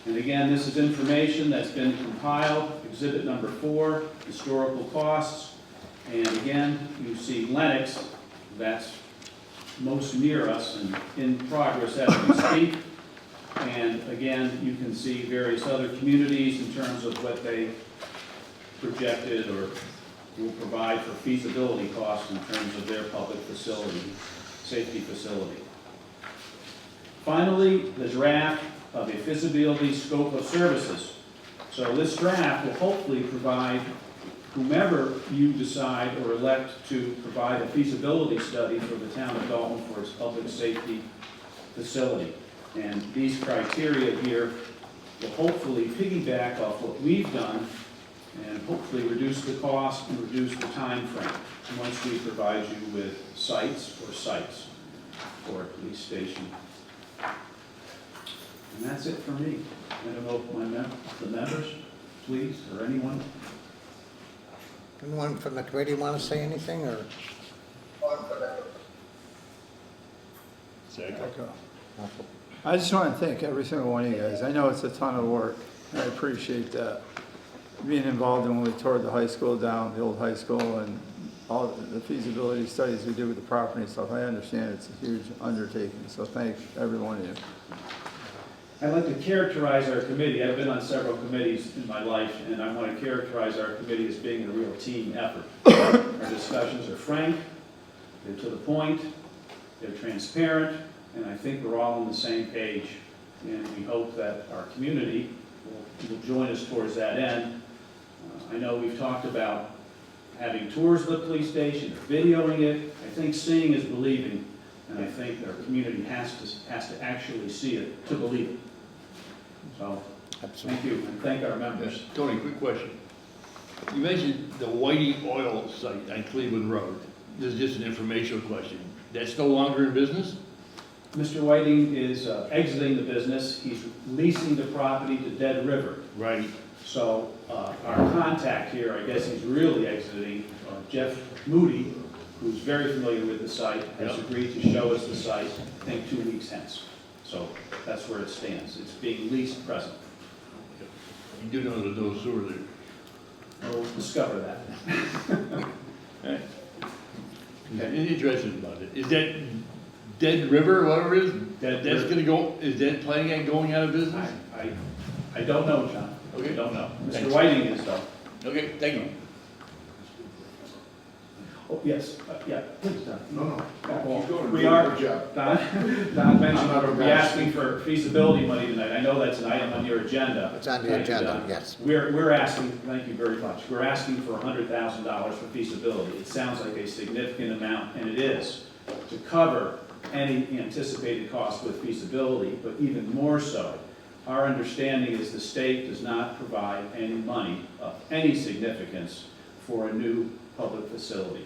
S13: And again, this is information that's been compiled, exhibit number 4, historical costs. And again, you see Lennox, that's most near us and in progress as we speak. And again, you can see various other communities in terms of what they projected or will provide for feasibility costs in terms of their public facility, safety facility. Finally, the draft of a feasibility scope of services. So this draft will hopefully provide whomever you decide or elect to provide a feasibility study for the town of Dalton for its public safety facility. And these criteria here will hopefully piggyback off what we've done and hopefully reduce the cost and reduce the time frame once we provide you with sites for a police station. And that's it for me. I don't know if the members, please, or anyone.
S1: Anyone from the committee want to say anything, or?
S14: I just want to thank every single one of you guys. I know it's a ton of work. I appreciate that. Being involved in when we tore the high school down, the old high school, and all the feasibility studies we did with the property and stuff, I understand it's a huge undertaking, so thank every one of you.
S13: I'd like to characterize our committee. I've been on several committees in my life, and I want to characterize our committee as being a real team effort. Our discussions are frank, they're to the point, they're transparent, and I think we're all on the same page. And we hope that our community will join us towards that end. I know we've talked about having tours of the police station, videoing it. I think seeing is believing, and I think our community has to actually see it to believe it. So, thank you, and thank our members.
S12: Tony, quick question. You mentioned the Whiting Oil site on Cleveland Road. This is just an informational question. That's no longer in business?
S13: Mr. Whiting is exiting the business. He's leasing the property to Dead River.
S12: Right.
S13: So our contact here, I guess he's really exiting, Jeff Moody, who's very familiar with the site, has agreed to show us the site, I think 2 weeks hence. So that's where it stands. It's being leased present.
S12: You do know there's no sewer there.
S13: We'll discover that.
S12: Okay. I'm interested about it. Is that Dead River, whatever it is? That's going to go, is that planning on going out of business?
S13: I don't know, John.
S12: Okay.
S13: I don't know. Mr.
S12: Thanks.
S13: Whiting is though.
S12: Okay, thank you.
S13: Oh, yes, yeah, please, Don.
S2: No.
S13: We are, Don mentioned, we're asking for feasibility money tonight. I know that's an item on your agenda.
S1: It's on the
S13: Thank you,
S1: agenda,
S13: Don.
S1: yes.
S13: We're asking, thank you very much, we're asking for $100,000 for feasibility. It sounds like a significant amount, and it is, to cover any anticipated cost with feasibility, but even more so, our understanding is the state does not provide any money of any significance for a new public facility.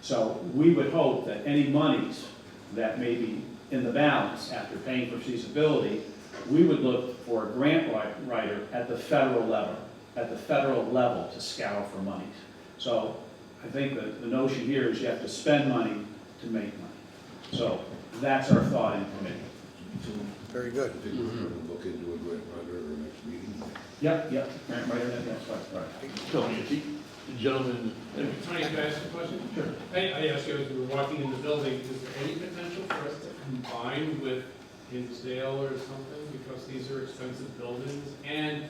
S13: So we would hope that any monies that may be in the balance after paying for feasibility, we would look for a grant writer at the federal level to scour for monies. So I think that the notion here is you have to spend money to make money. So that's our thought in committee.
S1: Very good.
S2: Look into a grant writer or next meeting.
S13: Yep, grant writer, that's right.
S12: Tony, the gentleman.
S15: Tony, can I ask a question?
S13: Sure.
S15: I asked you as we were walking in the building, is there any potential for us to combine with Hinsdale or something? Because these are expensive buildings, and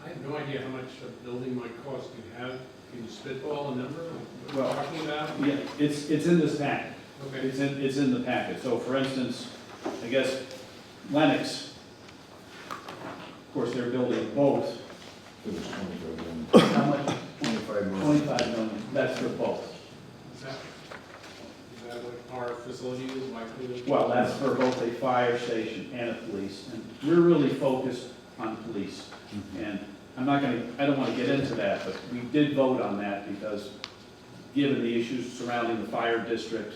S15: I have no idea how much a building might cost. Do you have, can you spitball a number? What we're talking about?
S13: Yeah, it's in this packet.
S15: Okay.
S13: It's in the packet. So for instance, I guess Lennox, of course, they're building both.
S8: It was 25 million.
S13: How much?
S8: 25 million.
S13: 25 million, that's for both.
S15: Is that what our facility is likely to?
S13: Well, that's for both a fire station and a police, and we're really focused on police. And I don't want to get into that, but we did vote on that because given the issues surrounding the fire district,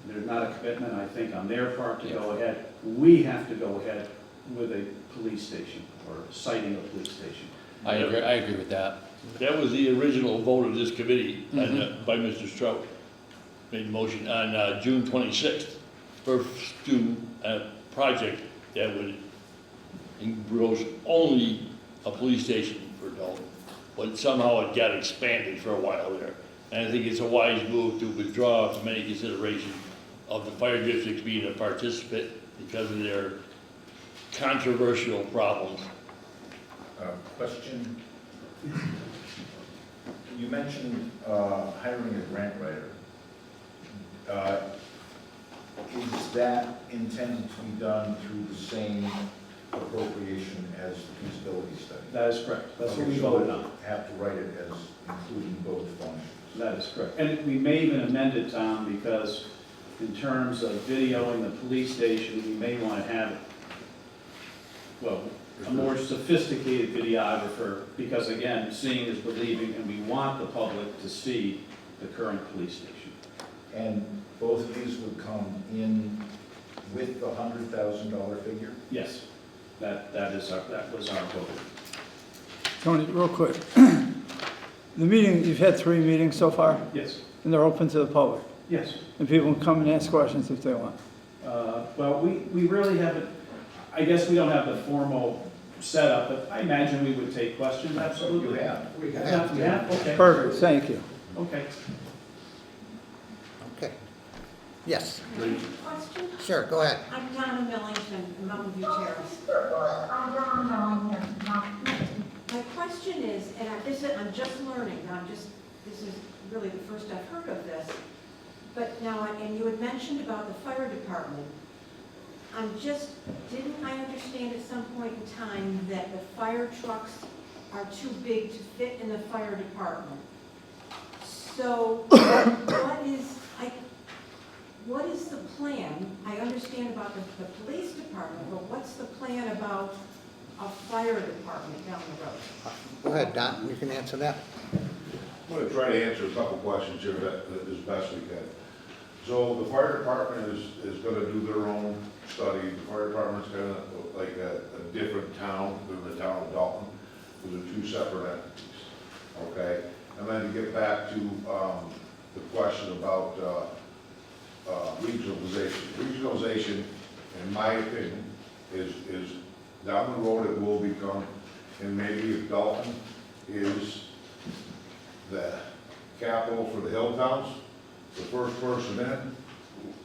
S13: there's not a commitment, I think, on their part to go ahead. We have to go ahead with a police station or citing a police station.
S4: I agree with that.
S12: That was the original vote of this committee by Mr. Strout. Made a motion on June 26th for a project that would engross only a police station for Dalton. But somehow it got expanded for a while there. And I think it's a wise move to withdraw from any consideration of the fire districts being a participant because of their controversial problems.
S8: Question. You mentioned hiring a grant writer. Is that intended to be done through the same appropriation as the feasibility study?
S13: That is correct. That's what we
S8: Okay,
S13: voted
S8: so
S13: on.
S8: we'll have to write it as including both functions.
S13: That is correct. And we may even amend it, Tom, because in terms of videoing the police station, we may want to have, well, a more sophisticated videographer, because again, seeing is believing, and we want the public to see the current police station.
S8: And both of these would come in with the $100,000 figure?
S13: Yes, that was our vote.
S14: Tony, real quick. The meeting, you've had 3 meetings so far,
S13: Yes,
S14: and they're open to the public,
S13: yes.
S14: and people can come and ask questions if they want.
S13: Well, we really haven't, I guess we don't have the formal setup, but I imagine we would take questions, absolutely.
S8: You have.
S13: We have, okay.
S14: Perfect, thank you.
S13: Okay.
S1: Okay. Yes,
S9: Question?
S1: sure, go ahead.
S9: I'm Donna Millington, Mountain View Terrace.
S11: I'm Donna Millington.
S9: My question is, and I'm just learning, this is really the first I've heard of this, but now, and you had mentioned about the fire department. Didn't I understand at some point in time that the fire trucks are too big to fit in the fire department? So what is the plan? I understand about the police department, but what's the plan about a fire department down the road?
S1: Go ahead, Don, you can answer that.
S2: I'm going to try to answer a couple questions here as best we can. So the fire department is going to do their own study. The fire department's kind of like a different town than the town of Dalton. Those are 2 separate entities, okay? And then to get back to the question about regionalization. Regionalization, in my opinion, is down the road it will become, and maybe if Dalton is the capital for the hill towns, the first person in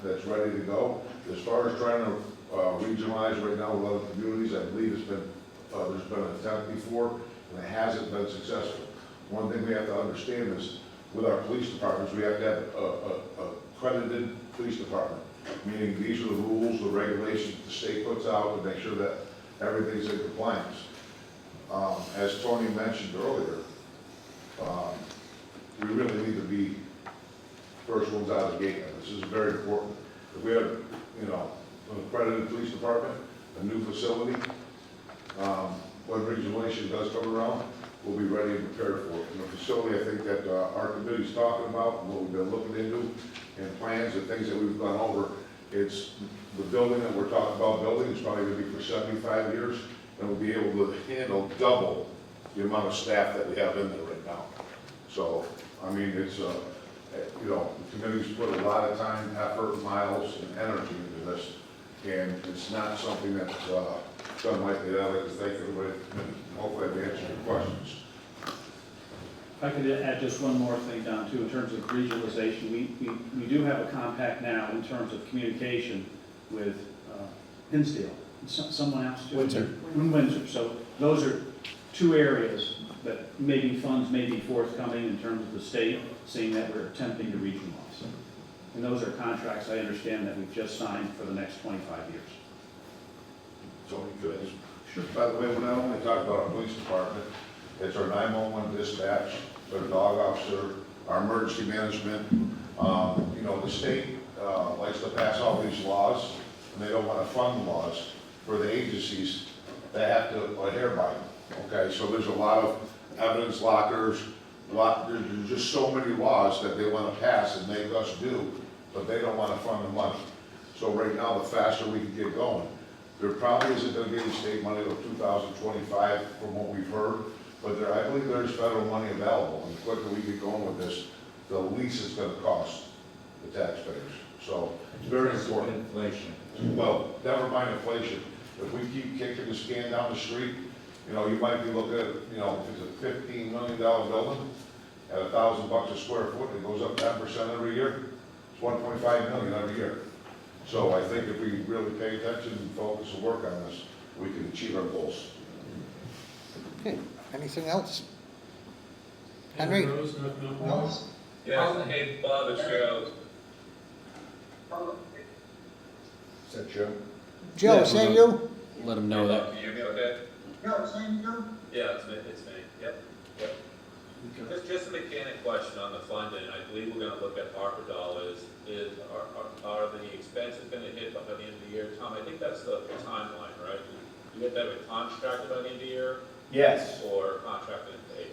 S2: that's ready to go. As far as trying to regionalize right now with other communities, I believe there's been an attempt before, and it hasn't been successful. One thing we have to understand is, with our police departments, we have to have a accredited police department, meaning these are the rules, the regulations the state puts out to make sure that everything's in compliance. As Tony mentioned earlier, we really need to be first ones out of the gate. This is very important. If we have, an accredited police department, a new facility, when regionalization does come around, we'll be ready and prepared for it. And the facility, I think that our committee's talking about, and what we've been looking into, and plans and things that we've gone over, it's the building that we're talking about building is probably going to be for 75 years, and we'll be able to handle double the amount of staff that we have in there right now. So, I mean, it's, the committee's put a lot of time, effort, miles, and energy into this, and it's not something that's done lightly. I'd like to thank everybody, and hopefully I've answered your questions.
S13: If I could add just one more thing, Don, too, in terms of regionalization. We do have a compact now in terms of communication with Hinsdale. Someone else too?
S1: Windsor.
S13: Windsor. So those are 2 areas that maybe funds may be forthcoming in terms of the state, seeing that we're attempting to regionalize. And those are contracts I understand that we've just signed for the next 25 years.
S2: Tony, good. Sure. By the way, we're not only talking about our police department, it's our 911 dispatch, our dog officer, our emergency management. You know, the state likes to pass all these laws, and they don't want to fund laws for the agencies that have to adhere by them. Okay, so there's a lot of evidence lockers, there's just so many laws that they want to pass and make us do, but they don't want to fund the money. So right now, the faster we can get going, there probably isn't going to be any state money till 2025 from what we've heard, but I believe there's federal money available, and the quicker we get going with this, the least it's going to cost the taxpayers. So it's very important.
S8: Inflation.
S2: Well, never mind inflation. If we keep kicking this can down the street, you know, you might be looking at, you know, if it's a $15 million building at $1,000 a square foot, it goes up 10% every year. It's 1.5 million every year. So I think if we really pay attention and focus and work on this, we can achieve our goals.
S1: Okay, anything else? Henry?
S15: Rose, no.
S7: Yeah, hey, Bob, it's Joe.
S8: Is that Joe?
S1: Joe, is that you?
S4: Let them know that.
S7: Can you hear me okay?
S10: No, same you?
S7: Yeah, it's me, yep. Just a mechanic question on the funding. I believe we're gonna look at ARPA dollars. Are the expenses gonna hit by the end of the year? Tom, I think that's the timeline, right? You get that with contracted by the end of the year,
S8: Yes,
S7: or contracted and paid?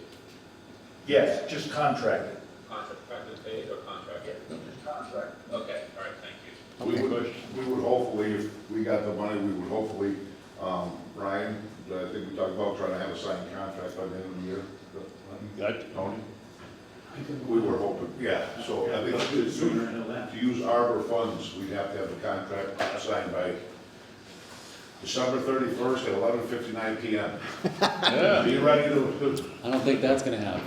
S8: yes, just contracted.
S7: Contracted and paid, or contracted?
S10: Contract.
S7: Okay, all right, thank you.
S2: We would hopefully, if we got the money, we would hopefully, Ryan, I think we talked about trying to have a signed contract by the end of the year.
S12: Got
S2: Tony? We were hoping, yeah, so I think to use Arbor funds, we'd have to have the contract signed by December 31st at 11:59 p.m.
S12: Yeah.
S2: Be ready to,
S4: I don't think that's gonna happen.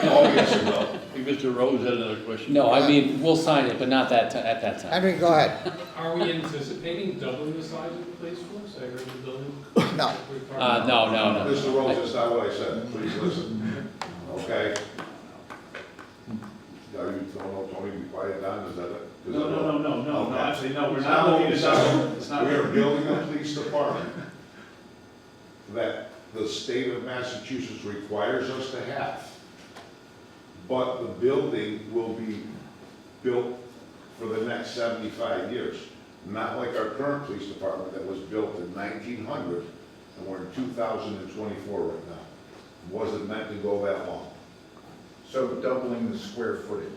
S2: oh, yes, it will.
S12: Hey, Mr. Rose had another question.
S4: No, I mean, we'll sign it, but not that, at that time.
S1: Henry, go ahead.
S15: Are we anticipating doubling the size of the police force? I heard the building.
S1: No.
S4: No.
S2: Mr. Rose, that's not what I said, please listen, okay? Are you, Tony, be quiet down, is that it?
S13: No,
S2: Okay.
S13: actually, no, we're
S2: It's
S13: not looking
S2: what we
S13: at
S2: said.
S13: it's not.
S2: We are building a police department that the state of Massachusetts requires us to have. But the building will be built for the next 75 years. Not like our current police department that was built in 1900, and we're in 2024 right now. Wasn't meant to go that long.
S8: So doubling the square footage,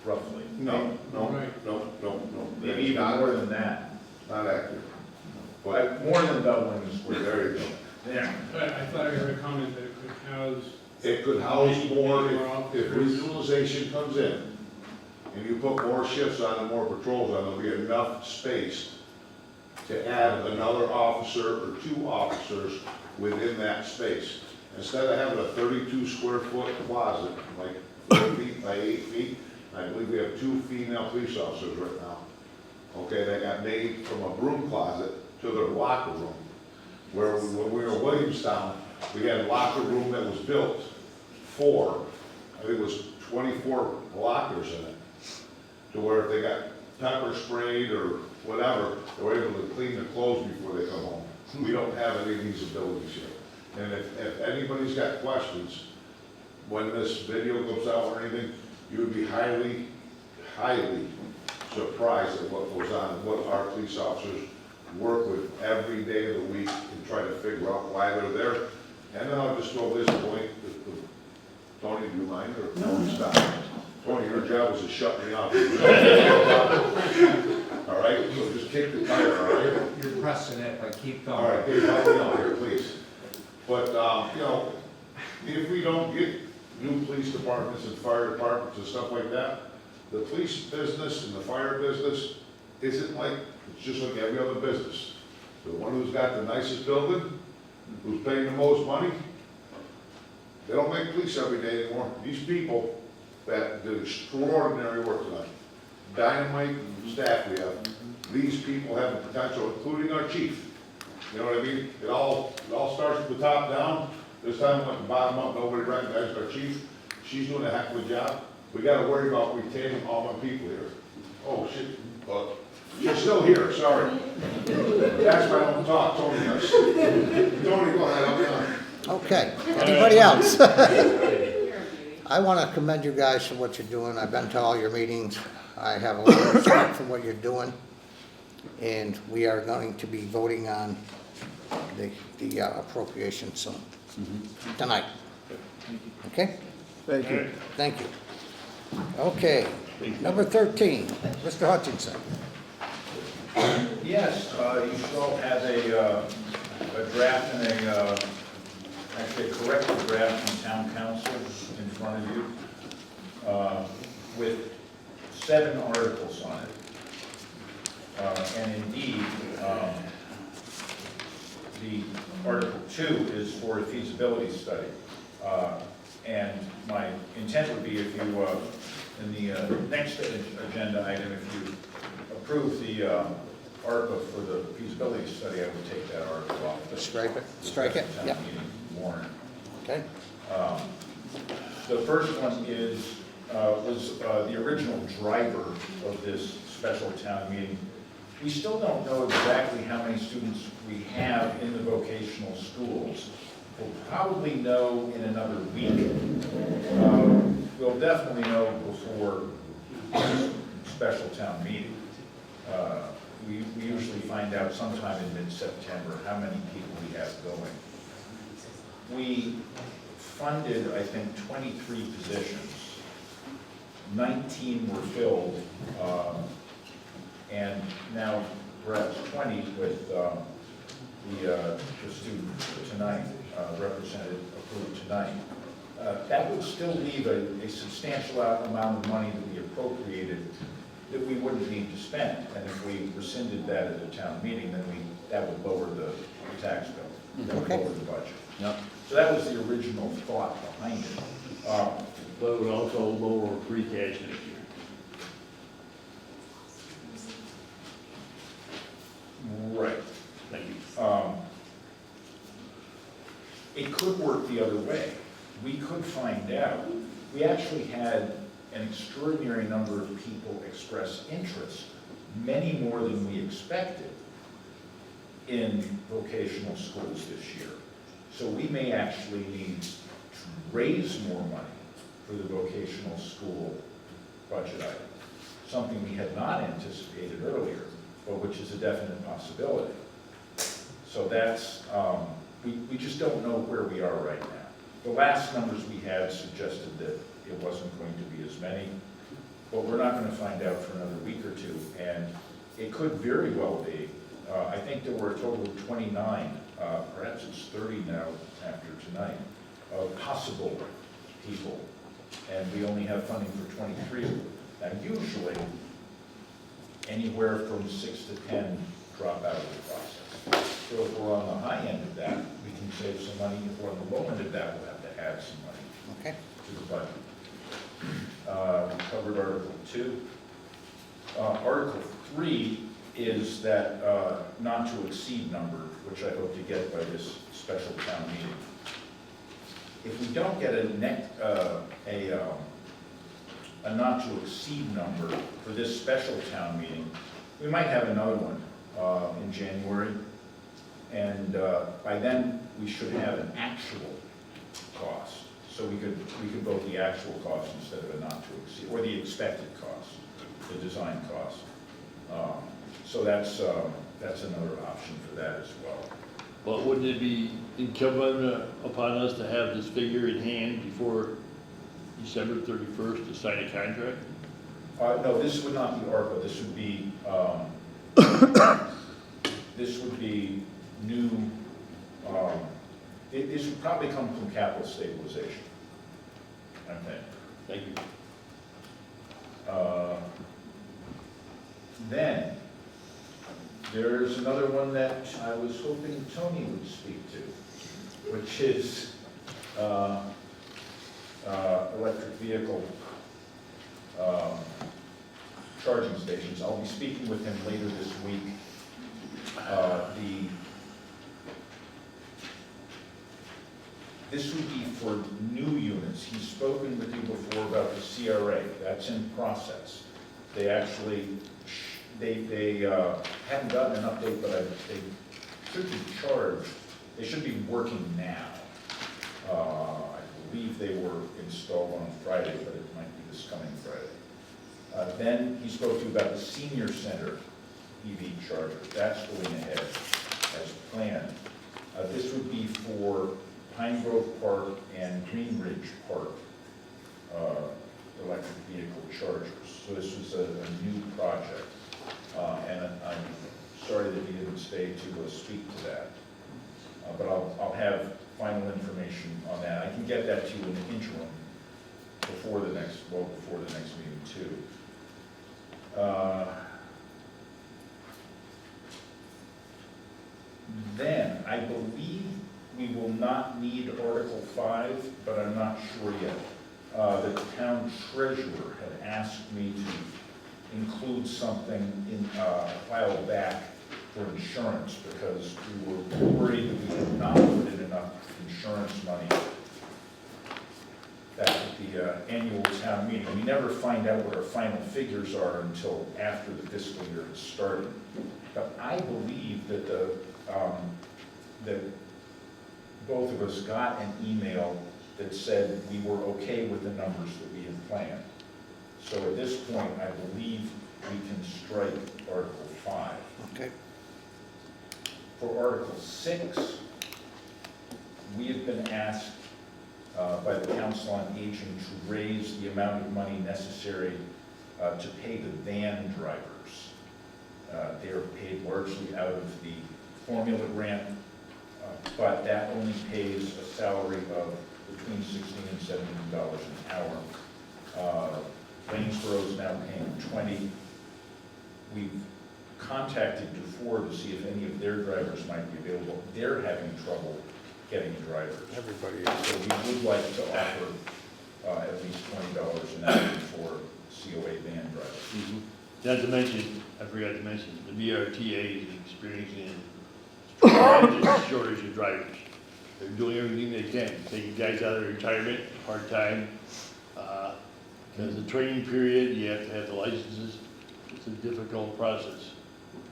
S8: roughly.
S2: No.
S8: Maybe even more than that.
S2: Not accurate. But
S8: More than doubling the square.
S2: there you go.
S8: There.
S15: But I thought I heard a comment that it could house.
S2: It could house more
S15: Many
S2: if regionalization comes in, and you put more shifts on and more patrols on, there'll be enough space to add another officer or two officers within that space. Instead of having a 32 square foot closet, like 4 feet by 8 feet, I believe we have 2 female police officers right now. Okay, they got made from a broom closet to their locker room. Where when we were in Williamstown, we had a locker room that was built for, I think it was 24 lockers in it. To where if they got pepper sprayed or whatever, they were able to clean their clothes before they come home. We don't have any of these abilities yet. And if anybody's got questions, when this video goes out or anything, you would be highly, highly surprised at what goes on and what our police officers work with every day of the week and try to figure out why they're there. And then I'll just throw this point, Tony, do you mind, or Tony, stop? Tony, your job is to shut me off. All right, so just kick the tire, all right?
S16: You're pressing it, but keep going.
S2: All right, Dave, help me out here, please. But, you know, if we don't get new police departments and fire departments and stuff like that, the police business and the fire business isn't like, it's just like every other business. The one who's got the nicest building, who's paying the most money, they don't make police every day anymore. These people that did extraordinary work tonight, dynamite staff we have, these people have the potential, including our chief. You know what I mean? It all starts from the top down. This time it went from bottom up, nobody recognized our chief. She's doing a heck of a job. We gotta worry about retaining all our people here.
S8: Oh, shit, you're still here, sorry. That's why I don't talk, Tony does. Tony, go ahead, I'm done.
S1: Okay, anybody else? I want to commend you guys for what you're doing. I've been to all your meetings. I have a lot of respect for what you're doing. And we are going to be voting on the appropriation soon, tonight. Okay?
S14: Thank you.
S1: Thank you. Okay, number 13, Mr. Hutchinson.
S8: Yes, you should all have a draft and actually a corrected draft from town council in front of you, with 7 articles on it. And indeed, the Article 2 is for a feasibility study. And my intent would be if you, in the next agenda item, if you approve the ARPA for the feasibility study, I would take that article off.
S1: Strike it? Strike it?
S8: Town
S1: Yep.
S8: meeting warrant.
S1: Okay.
S8: The first one was the original driver of this special town meeting. We still don't know exactly how many students we have in the vocational schools. We'll probably know in another week. We'll definitely know before this special town meeting. We usually find out sometime in mid-September how many people we have going. We funded, I think, 23 positions. 19 were filled, and now perhaps 20 with the student tonight, represented, approved tonight. That would still leave a substantial amount of money to be appropriated that we wouldn't need to spend. And if we rescinded that at the town meeting, then that would lower the tax bill. That would lower the budget.
S12: Yep.
S8: So that was the original thought behind it.
S12: But it would also lower free cash next year.
S8: Right.
S12: Thank you.
S8: It could work the other way. We could find out. We actually had an extraordinary number of people express interest, many more than we expected, in vocational schools this year. So we may actually need to raise more money for the vocational school budget item, something we had not anticipated earlier, but which is a definite possibility. So that's, we just don't know where we are right now. The last numbers we had suggested that it wasn't going to be as many, but we're not going to find out for another week or two, and it could very well be. I think there were a total of 29, perhaps it's 30 now after tonight, of possible people, and we only have funding for 23. Now usually, anywhere from 6 to 10 drop out of the process. So if we're on the high end of that, we can save some money. If we're on the low end of that, we'll have to add some money to the budget. We covered Article 2. Article 3 is that not to exceed number, which I hope to get by this special town meeting. If we don't get a not to exceed number for this special town meeting, we might have another one in January, and by then we should have an actual cost. So we could vote the actual cost instead of a not to exceed, or the expected cost, the design cost. So that's another option for that as well.
S12: But wouldn't it be incumbent upon us to have this figure in hand before December 31st to sign a contract?
S8: No, this would not be ARPA. This would be new. This would probably come from capital stabilization. Okay.
S12: Thank you.
S8: Then there's another one that I was hoping Tony would speak to, which is electric vehicle charging stations. I'll be speaking with him later this week. This would be for new units. He's spoken with you before about the CRA. That's in process. They actually, they haven't gotten an update, but they should be charged. They should be working now. I believe they were installed on Friday, but it might be this coming Friday. Then he spoke to you about the senior center EV charger. That's going ahead as planned. This would be for Pine Grove Park and Green Ridge Park electric vehicle chargers. So this was a new project. And I'm sorry that he didn't stay to speak to that. But I'll have final information on that. I can get that to you in the interim before the next meeting too. Then I believe we will not need Article 5, but I'm not sure yet. The town treasurer had asked me to include something in a while back for insurance because we were worried that we had not put in enough insurance money back at the annual town meeting. We never find out what our final figures are until after the fiscal year has started. But I believe that that both of us got an email that said we were okay with the numbers that we had planned. So at this point, I believe we can strike Article 5.
S1: Okay.
S8: For Article 6, we have been asked by the Council on Aging to raise the amount of money necessary to pay the van drivers. They are paid largely out of the formula grant, but that only pays a salary of between $16 and $17 an hour. Waynesboro is now paying $20. We've contacted Dufour to see if any of their drivers might be available. They're having trouble getting drivers.
S1: Everybody is.
S8: So we would like to offer at least $20 an hour for COA van drivers.
S12: Not to mention, I forgot to mention, the BRTA is experiencing a shortage of drivers. They're doing everything they can, taking guys out of retirement, part-time, because the training period, you have to have the licenses. It's a difficult process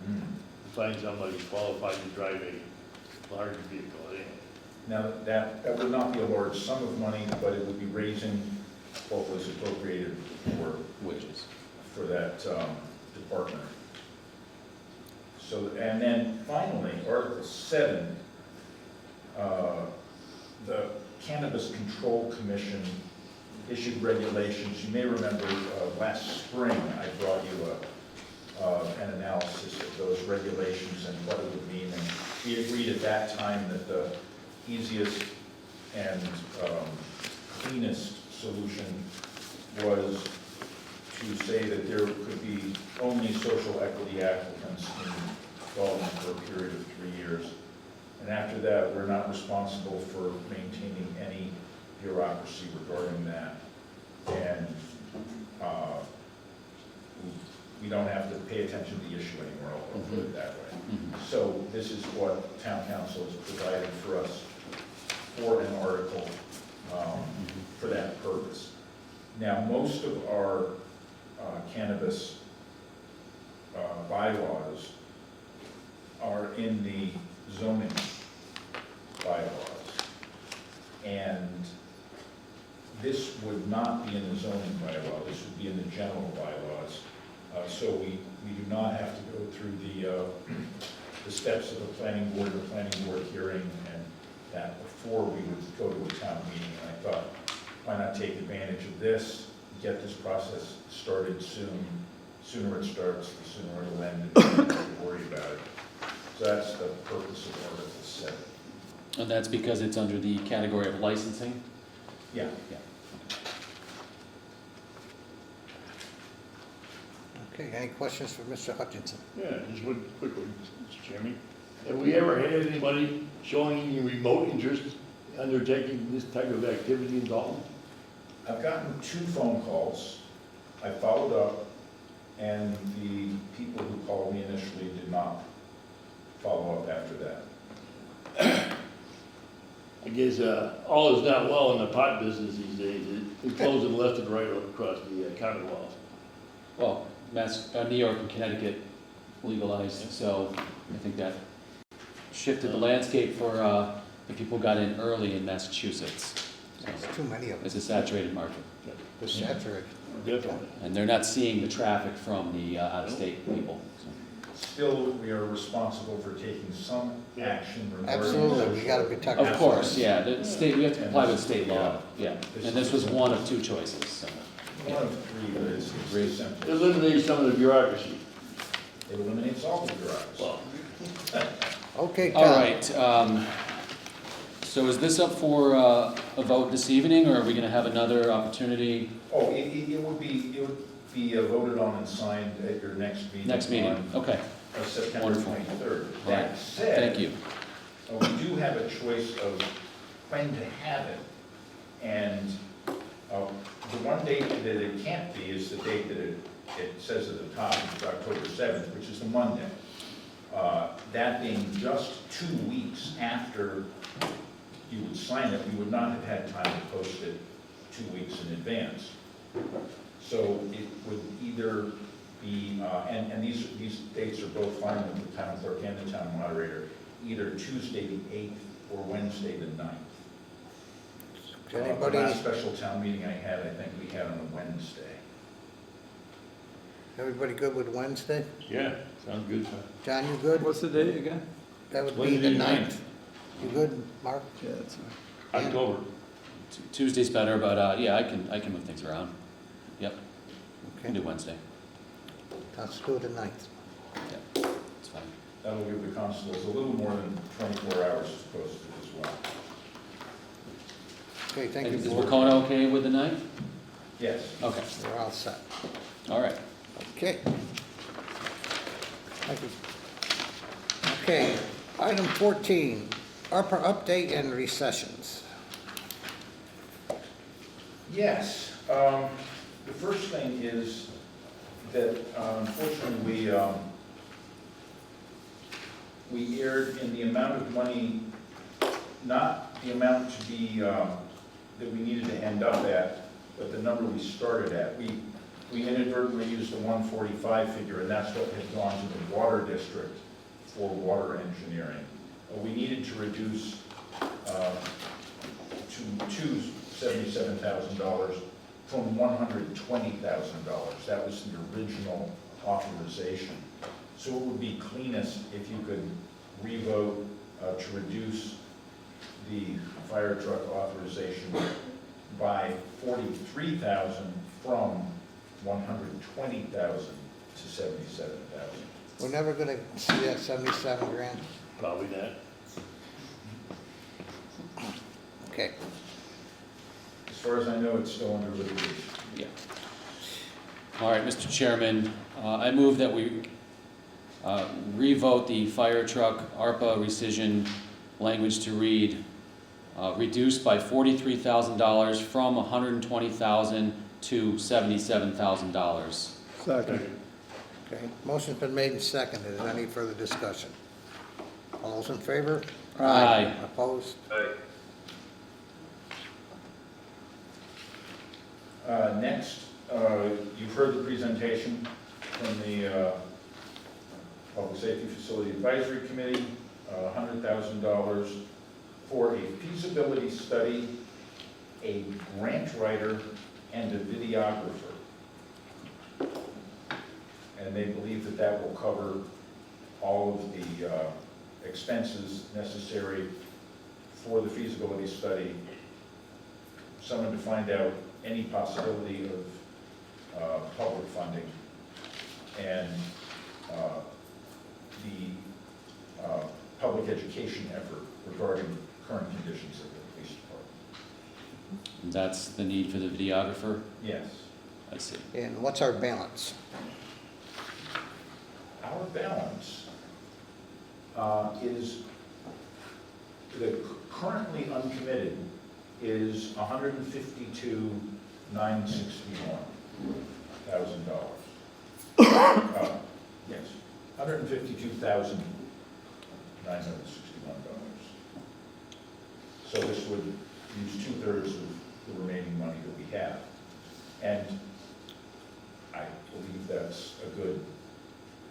S12: to find somebody qualified to drive a large vehicle.
S8: Now, that would not be a large sum of money, but it would be raising what was appropriated for
S4: Wages.
S8: for that department. So, and then finally, Article 7, the Cannabis Control Commission issued regulations. You may remember last spring I brought you an analysis of those regulations and what it would mean. And we agreed at that time that the easiest and cleanest solution was to say that there could be only social equity applicants in Dalton for a period of 3 years. And after that, we're not responsible for maintaining any bureaucracy regarding that. And we don't have to pay attention to the issue anymore, I'll put it that way. So this is what town council has provided for us for an article for that purpose. Now, most of our cannabis bylaws are in the zoning bylaws. And this would not be in the zoning bylaw, this would be in the general bylaws. So we do not have to go through the steps of a planning board hearing and that before we would go to a town meeting. And I thought, why not take advantage of this, get this process started soon. Sooner it starts, the sooner it'll end, and we don't have to worry about it. So that's the purpose of Article 7.
S4: And that's because it's under the category of licensing?
S8: Yeah.
S1: Okay, any questions for Mr. Hutchinson?
S12: Yeah, just one quick one, Mr. Chairman. Have we ever had anybody showing any remote interest in undertaking this type of activity in Dalton?
S8: I've gotten 2 phone calls. I followed up, and the people who called me initially did not follow up after that.
S12: I guess all is not well in the pot business these days. It's closing left and right all across the Commonwealth.
S4: Well, New York and Connecticut legalized, so I think that shifted the landscape for the people who got in early in Massachusetts. So
S1: There's too many of them.
S4: it's a saturated market,
S1: They're saturated.
S12: Definitely.
S4: and they're not seeing the traffic from the out-of-state people. So.
S8: Still, we are responsible for taking some action regarding.
S1: Absolutely, we gotta protect.
S4: Of course,
S1: ourselves.
S4: yeah, the state, we have to comply with state law, yeah, and this was one of two choices, so.
S8: One of three, but it's
S4: Three.
S8: simple.
S12: Eliminate some of the bureaucracy.
S8: It eliminates all the bureaucracy.
S12: Well,
S1: Okay, Tom.
S4: All right, so is this up for a vote this evening, or are we gonna have another opportunity
S8: Oh, it would be voted on and signed at your next meeting.
S4: next meeting?
S8: on,
S4: Okay,
S8: September
S4: Wonderful.
S8: 23rd.
S4: All right.
S8: That said.
S4: thank you.
S8: We do have a choice of when to have it. And the one date that it can't be is the date that it says at the top, it's October 7th, which is the Monday. That being just 2 weeks after you would sign it, we would not have had time to post it 2 weeks in advance. So it would either be, and these dates are both fine with the town clerk and the town moderator, either Tuesday the 8th or Wednesday the 9th.
S1: Anybody,
S8: The last special town meeting I had, I think we had on a Wednesday.
S1: everybody good with Wednesday?
S12: yeah, sounds good.
S1: John, you good?
S14: What's the date again?
S1: That would be
S12: Wednesday
S1: the
S12: the
S1: 9th. You good, Mark?
S14: Yeah, that's fine.
S12: October.
S4: Tuesday's better, but yeah, I can move things around. Yep, can
S1: Okay,
S4: do Wednesday.
S1: let's do the 9th.
S4: Yep, it's fine.
S8: That'll give the constables a little more than 24 hours to post it as well.
S1: Okay, thank you.
S4: And is
S1: Board.
S4: Wacona okay with the 9th?
S8: Yes.
S4: Okay,
S1: We're all set.
S4: all right.
S1: Okay. Thank you. Okay, item 14, ARPA update and recessions.
S8: Yes. The first thing is that unfortunately we erred in the amount of money, not the amount to be, that we needed to end up at, but the number we started at. We inadvertently used the 145 figure, and that's what had gone to the water district for water engineering. We needed to reduce to $77,000 from $120,000. That was the original authorization. So it would be cleanest if you could revote to reduce the fire truck authorization by $43,000 from $120,000 to $77,000.
S1: We're never gonna see that 77 grand?
S12: Probably not.
S1: Okay,
S8: As far as I know, it's still under litigation.
S4: Yeah. All right, Mr. Chairman, I move that we revote the fire truck ARPA rescission language to read, reduced by $43,000 from $120,000 to $77,000.
S14: Second.
S1: okay. Motion's been made and seconded. Is there any further discussion? All those in favor?
S4: Aye.
S1: Opposed?
S8: Next, you've heard the presentation from the Public Safety Facility Advisory Committee, $100,000 for a feasibility study, a grant writer, and a videographer. And they believe that that will cover all of the expenses necessary for the feasibility study. Someone to find out any possibility of public funding, and the public education effort regarding current conditions of the police department.
S4: That's the need for the videographer?
S8: Yes.
S4: I see.
S1: And what's our balance?
S8: Our balance is, the currently uncommitted is $152,961,000. Yes, $152,961. So this would use 2/3 of the remaining money that we have. And I believe that's a good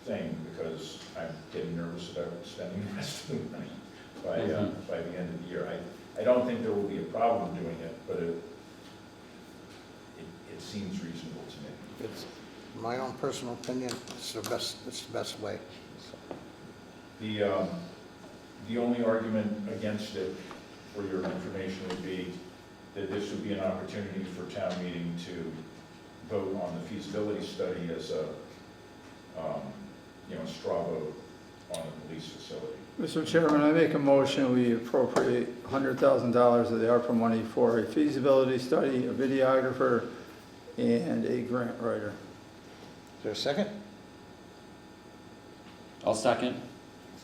S8: thing, because I'm getting nervous about spending the rest of the money by the end of the year. I don't think there will be a problem doing it, but it seems reasonable to me.
S1: It's my own personal opinion, it's the best way.
S8: The only argument against it, for your information, would be that this would be an opportunity for town meeting to vote on the feasibility study as a, straw vote on the police facility.
S14: Mr. Chairman, I make a motion, we appropriate $100,000 of the ARPA money for a feasibility study, a videographer, and a grant writer.
S1: Is there a second?
S4: I'll second.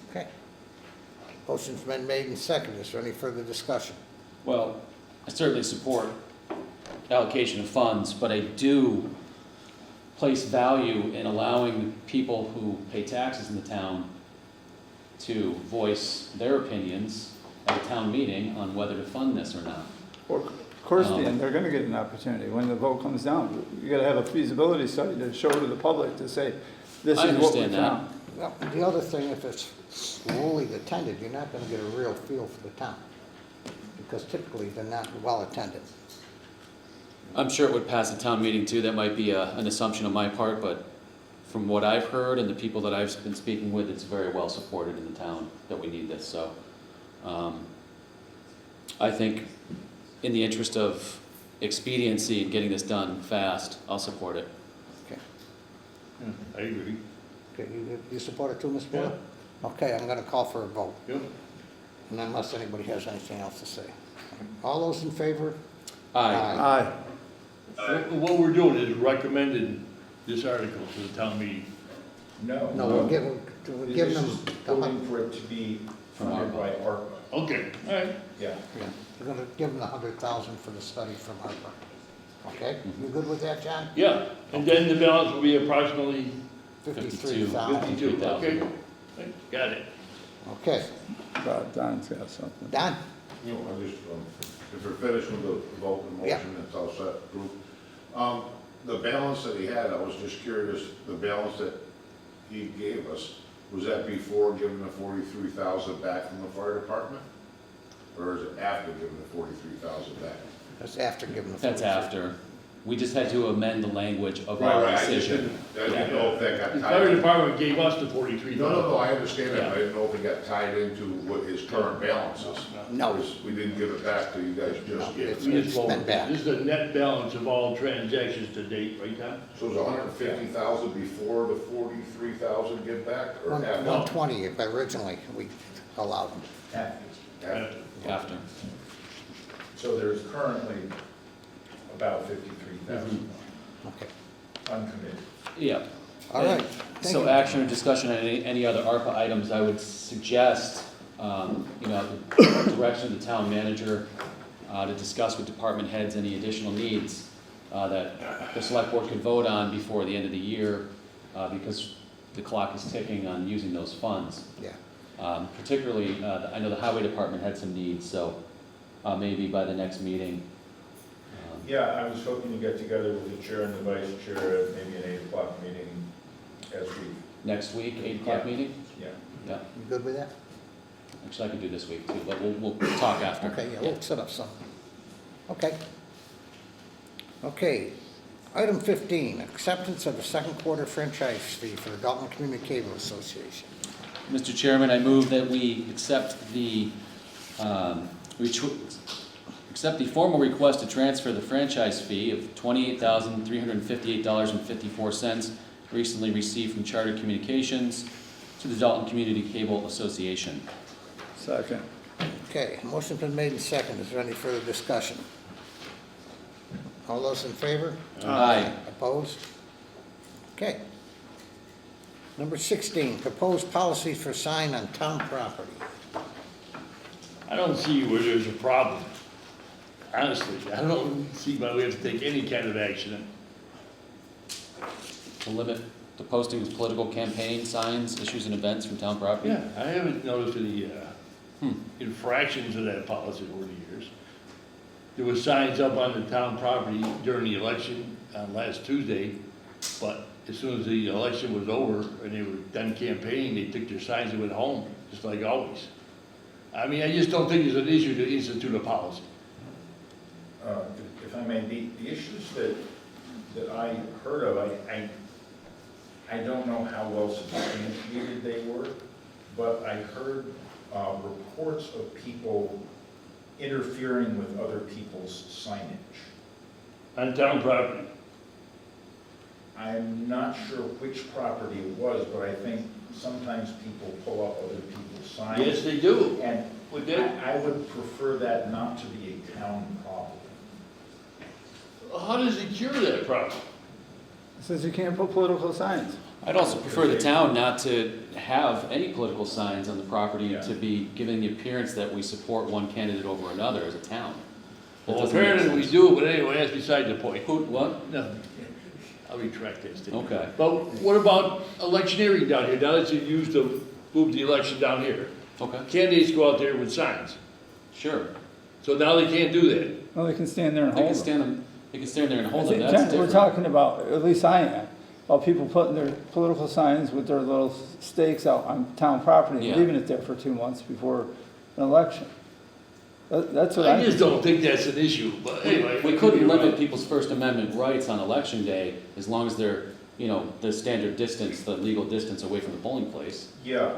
S1: Okay. Motion's been made and seconded. Is there any further discussion?
S4: Well, I certainly support allocation of funds, but I do place value in allowing people who pay taxes in the town to voice their opinions at a town meeting on whether to fund this or not.
S14: Or, of course, Dan, they're gonna get an opportunity when the vote comes down. You gotta have a feasibility study to show to the public to say, this
S4: I
S14: is what we
S4: understand that.
S14: found.
S1: Well, the other thing, if it's slowly attended, you're not gonna get a real feel for the town, because typically they're not well attended.
S4: I'm sure it would pass a town meeting too. That might be an assumption on my part, but from what I've heard and the people that I've been speaking with, it's very well supported in the town that we need this. So I think in the interest of expediency and getting this done fast, I'll support it.
S1: Okay.
S12: I agree.
S1: Okay, you support it too, Ms. Miller? Okay, I'm gonna call for a vote.
S12: Yep.
S1: And unless anybody has anything else to say. All those in favor?
S4: Aye.
S14: Aye.
S12: What we're doing is recommending this article to the town meeting.
S8: No.
S1: No, we're giving
S8: This
S1: them,
S8: is voting for it to be funded by ARPA.
S12: Okay, all right.
S8: Yeah.
S1: yeah, we're gonna give them the 100,000 for the study from ARPA. Okay, you good with that, John?
S12: Yeah, and then the balance will be approximately
S1: 53,000.
S12: 52, okay? Got it.
S1: Okay,
S14: Don's got something.
S1: Don?
S2: You know, I just, if we're finished with the vote and
S1: Yeah.
S2: motion, it's all set, approved. The balance that he had, I was just curious, the balance that he gave us, was that before giving the 43,000 back from the fire department? Or is it after giving the 43,000 back?
S1: That's after giving the.
S4: That's
S1: 43.
S4: after. We just had to amend the language of
S2: Right,
S4: our
S2: right, I just
S4: decision.
S2: didn't know if that got
S12: The
S2: tied
S12: fire
S2: in.
S12: department gave us the 43,000.
S2: No, I understand that,
S4: Yeah.
S2: but I didn't know if it got tied into what his current balance is.
S1: No.
S2: Because we didn't give it back to you guys, just gave
S1: it's-
S2: it.
S12: We just
S1: Spend
S12: voted.
S1: back.
S12: This is the net balance of all transactions to date, right, Tom?
S2: So it was 150,000 before the 43,000 give back, or after?
S1: 120 if originally we allowed them.
S2: After.
S4: After.
S8: So there's currently about 53,000
S1: Okay,
S8: uncommitted.
S4: Yeah.
S1: all right. Thank
S4: So
S1: you.
S4: action or discussion on any other ARPA items, I would suggest, the direction of the town manager to discuss with department heads any additional needs that the select board could vote on before the end of the year, because the clock is ticking on using those funds.
S1: Yeah,
S4: Particularly, I know the highway department had some needs, so maybe by the next meeting.
S8: Yeah, I was hoping to get together with the chair and the vice chair at maybe an 8 o'clock meeting as we,
S4: Next week, 8 o'clock meeting?
S8: yeah.
S4: Yeah.
S1: you good with that?
S4: Actually, I could do this week too, but we'll talk after.
S1: Okay, yeah, we'll set up something. Okay. Okay, item 15, acceptance of the second quarter franchise fee for the Dalton Community Cable Association.
S4: Mr. Chairman, I move that we accept the formal request to transfer the franchise fee of $28,358.54 recently received from Charter Communications to the Dalton Community Cable Association.
S14: Second.
S1: Okay, motion's been made and seconded. Is there any further discussion? All those in favor?
S4: Aye.
S1: Opposed? Okay. Number 16, proposed policies for sign on town property.
S12: I don't see where there's a problem. Honestly, I don't see why we have to take any kind of action.
S4: To limit the posting of political campaign signs, issues, and events from town property?
S12: Yeah, I haven't noticed any infractions of that policy over the years. There was signs up on the town property during the election on last Tuesday But as soon as the election was over and they were done campaigning, they took their signs and went home, just like always. I mean, I just don't think it's an issue to institute a policy.
S8: If I may, the issues that I heard of, I don't know how well substantiated they were, but I heard reports of people interfering with other people's signage.
S12: On town property.
S8: I'm not sure which property it was, but I think sometimes people pull up other people's signs.
S12: Yes, they do.
S8: And
S12: Would they?
S8: I would prefer that not to be a town problem.
S12: How does it cure that problem?
S14: It says you can't put political signs.
S4: I'd also prefer the town not to have any political signs on the property
S8: Yeah.
S4: to be giving the appearance that we support one candidate over another as a town. That
S12: Well,
S4: doesn't make
S12: apparently we
S4: sense.
S12: do, but anyway, that's beside the point.
S4: Who, what?
S12: No, I'll retract that statement.
S4: Okay.
S12: But what about electioneering down here? Now that you used to move the election down here,
S4: Okay,
S12: candidates go out there with signs.
S4: sure.
S12: So now they can't do that.
S14: Well, they can stand there and
S4: They
S14: hold
S4: can
S14: them.
S4: stand them, they can stand there and
S14: I
S4: hold them,
S14: think,
S4: that's
S14: Ken, we're
S4: different.
S14: talking about, at least I am, about people putting their political signs with their little stakes out on town property,
S4: Yeah.
S14: and leaving it there for 2 months before an election. That's what
S12: I just don't think that's an issue, but anyway.
S4: We couldn't limit people's First Amendment rights on election day as long as they're, you know, the standard distance, the legal distance away from the polling place.
S8: Yeah,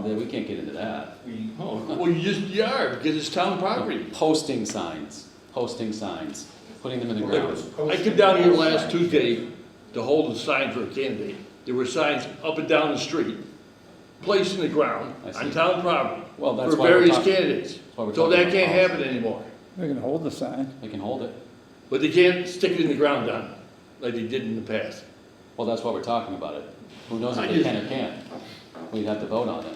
S4: We can't get into that.
S12: Oh, well, you are, because it's town property.
S4: Posting signs, putting them in the ground.
S12: I came down here last Tuesday to hold a sign for a candidate. There were signs up and down the street, placed in the ground
S4: I see.
S12: on town property
S4: Well, that's
S12: for
S4: why we're
S12: various
S4: talking-
S12: candidates.
S4: why we're
S12: So
S4: talking
S12: that
S4: about
S12: can't
S4: policy.
S12: happen anymore.
S14: They can hold the sign.
S4: They can hold it.
S12: But they can't stick it in the ground down like they did in the past.
S4: Well, that's why we're talking about it. Who knows
S12: I
S4: if they
S12: just-
S4: can or can't? We'd have to vote on it.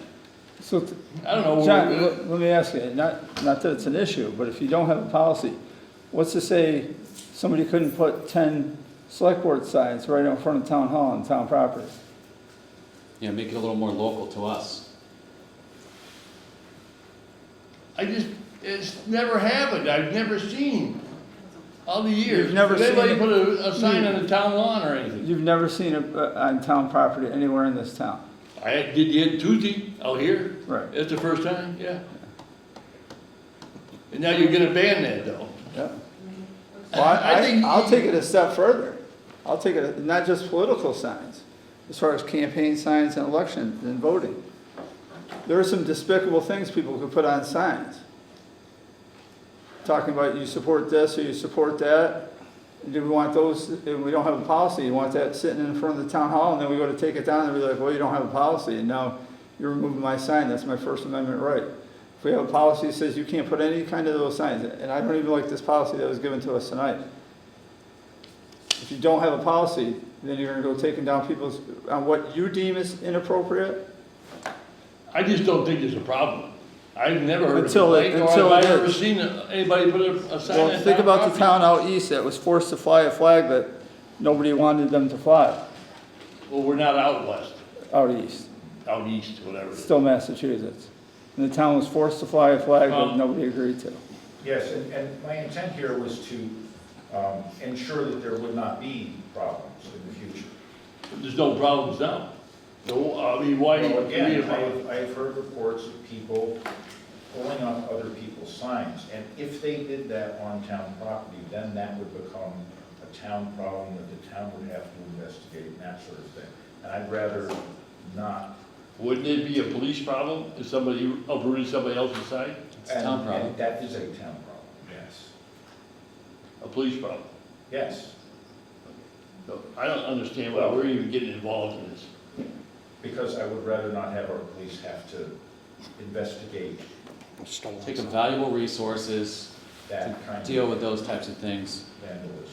S14: So,
S12: I don't know.
S14: John, let me ask you, not that it's an issue, but if you don't have a policy, what's to say somebody couldn't put 10 select board signs right in front of town hall on town property?
S4: Yeah, make it a little more local to us.
S12: It's never happened. I've never seen all the years.
S14: You've never
S12: Did anybody
S14: seen
S12: put
S14: it?
S12: a sign on the town lawn or anything?
S14: You've never seen it on town property anywhere in this town?
S12: I did it Tuesday out here.
S14: Right.
S12: It's the first time, yeah. And now you're gonna ban that though.
S14: Yeah. Well,
S12: I think-
S14: I'll take it a step further. I'll take it, not just political signs, as far as campaign signs and election and voting. There are some despicable things people could put on signs. Talking about you support this or you support that. Do we want those, if we don't have a policy, you want that sitting in front of the town hall, and then we go to take it down and we're like, well, you don't have a policy, and now you're removing my sign, that's my First Amendment right. If we have a policy that says you can't put any kind of those signs, and I don't even like this policy that was given to us tonight. If you don't have a policy, then you're gonna go taking down people's, on what you deem is inappropriate.
S12: I just don't think there's a problem. I've never heard of
S14: Until
S12: it,
S14: it
S12: or have I ever
S14: is.
S12: seen anybody put a sign
S14: Well,
S12: on
S14: think
S12: town
S14: about the
S12: property.
S14: town out east that was forced to fly a flag that nobody wanted them to fly,
S12: Well, we're not out west,
S14: out east,
S12: out east, whatever.
S14: still Massachusetts. And the town was forced to fly a flag that
S12: Um,
S14: nobody agreed to.
S8: yes, and my intent here was to ensure that there would not be problems in the future.
S12: There's no problems now. No, I mean, why?
S8: Well, again,
S12: why-
S8: I've heard reports of people pulling up other people's signs, and if they did that on town property, then that would become a town problem that the town would have to investigate and that sort of thing. And I'd rather not.
S12: Wouldn't it be a police problem if somebody uprooted somebody else's sign?
S4: It's a town problem.
S8: And that is a town problem, yes.
S12: A police problem?
S8: Yes,
S12: So I don't understand why we're even getting involved in this.
S8: because I would rather not have our police have to investigate
S4: Take up valuable resources,
S8: that kind of
S4: deal with those types of things.
S8: vandalism.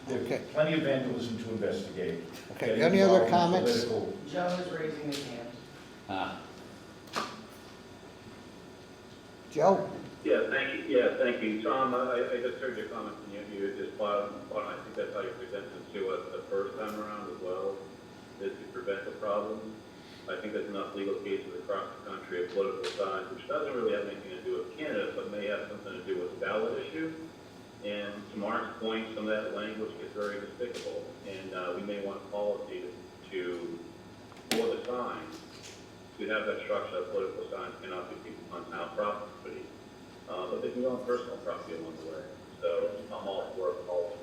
S8: There's
S1: Okay.
S8: plenty of vandalism to investigate.
S1: Okay,
S8: Getting
S1: any other
S8: involved in
S1: comments?
S8: political-
S16: Joe is raising his hand.
S4: Ah,
S1: Joe?
S7: Yeah, thank you. Tom, I just heard your comments, and you just plowed on, I think that's how you presented it to us the first time around as well, is to prevent the problem. I think there's enough legal cases across the country of political signs, which doesn't really have anything to do with candidates, but may have something to do with ballot issues. And to Mark's point, some of that language gets very despicable, and we may want policy to for the sign, to have that structure that political signs cannot be on town property, but they can go on personal property along the way. So I'm all for policy.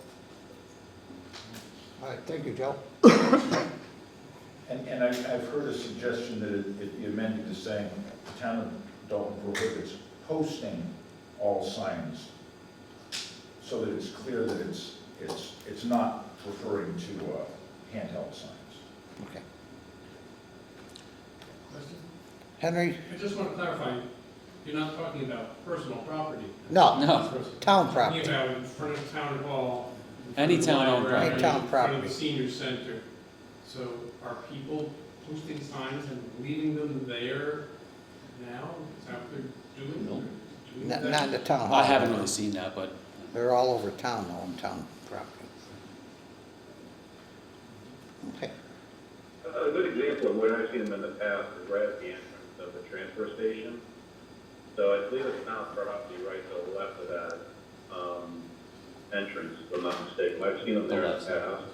S1: All right, thank you, Joe.
S8: And I've heard a suggestion that it be amended to saying the town of Dalton prohibits posting all signs, so that it's clear that it's not referring to handheld signs.
S1: Okay. Henry?
S15: I just want to clarify, you're not talking about personal property.
S1: No,
S4: No.
S1: town
S15: You're
S1: property.
S15: talking about in front of town hall. in front
S4: Any
S15: of the
S4: town-owned
S15: library,
S1: property. Any town
S15: In front of
S1: property.
S15: the senior center. So are people posting signs and leaving them there now? Is that what they're doing?
S1: Not in the town hall.
S4: I haven't really seen that, but
S1: They're all over town, though, on town property. Okay.
S7: A good example of where I've seen them in the past is right at the entrance of the transfer station. So I believe it's town property right to the left of that entrance, if I'm not mistaken. I've seen them there in the past.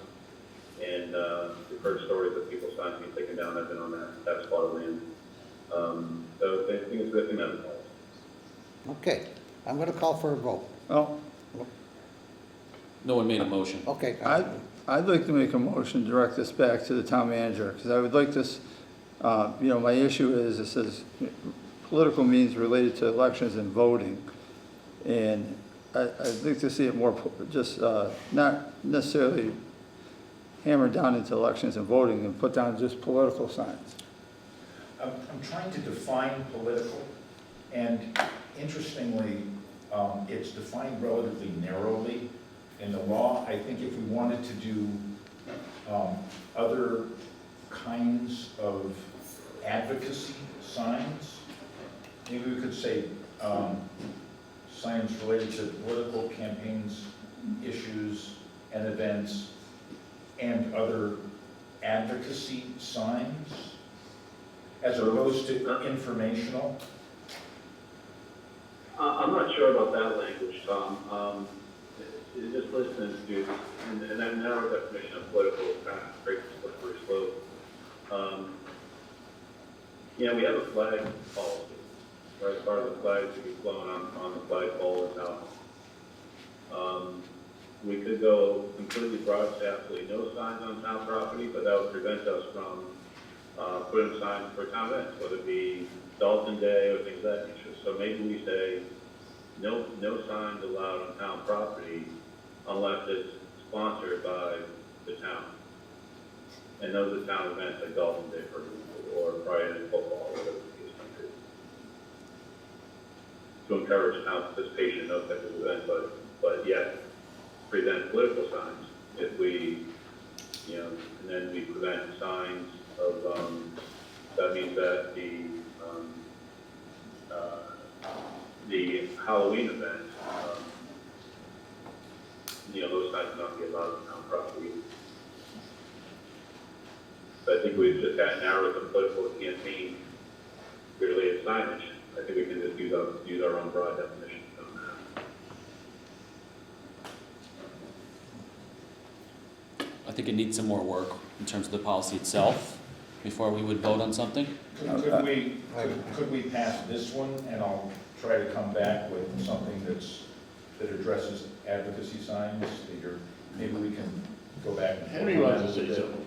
S7: And we've heard stories of people's signs being taken down. I've been on that spot of land. So I think it's a good thing that.
S1: Okay, I'm gonna call for a vote.
S14: Well,
S4: no one made a motion.
S1: Okay.
S14: I'd like to make a motion, to direct this back to the town manager, because I would like this, my issue is, it says political means related to elections and voting. And I'd like to see it more, just not necessarily hammered down into elections and voting and put down just political signs.
S8: I'm trying to define political, and interestingly, it's defined relatively narrowly in the law. I think if we wanted to do other kinds of advocacy signs, maybe we could say signs related to political campaigns, issues, and events, and other advocacy signs, as opposed to informational.
S7: I'm not sure about that language, Tom. Just listening to, and that narrow definition of political kind of breaks the slippery slope. We have a flag policy, right? Part of the flag to be flown on the flagpole is out. We could go completely broad, absolutely no signs on town property, but that would prevent us from putting signs for town events, whether it be Dalton Day or things of that nature. So maybe we say no signs allowed on town property unless it's sponsored by the town. And those are town events like Dalton Day, for example, or Friday Night Football, or whatever the case might be. To encourage town participation in those types of events, but yet prevent political signs if we, and then we prevent signs of, that means that the Halloween event, those signs cannot be allowed on town property. So I think we've just got narrowed the political campaign related signage. I think we can just use our own broad definition on that.
S4: I think it needs some more work in terms of the policy itself before we would vote on something.
S8: Could we pass this one, and I'll try to come back with something that addresses advocacy signs, maybe we can go back and.
S12: Henry wants to say something.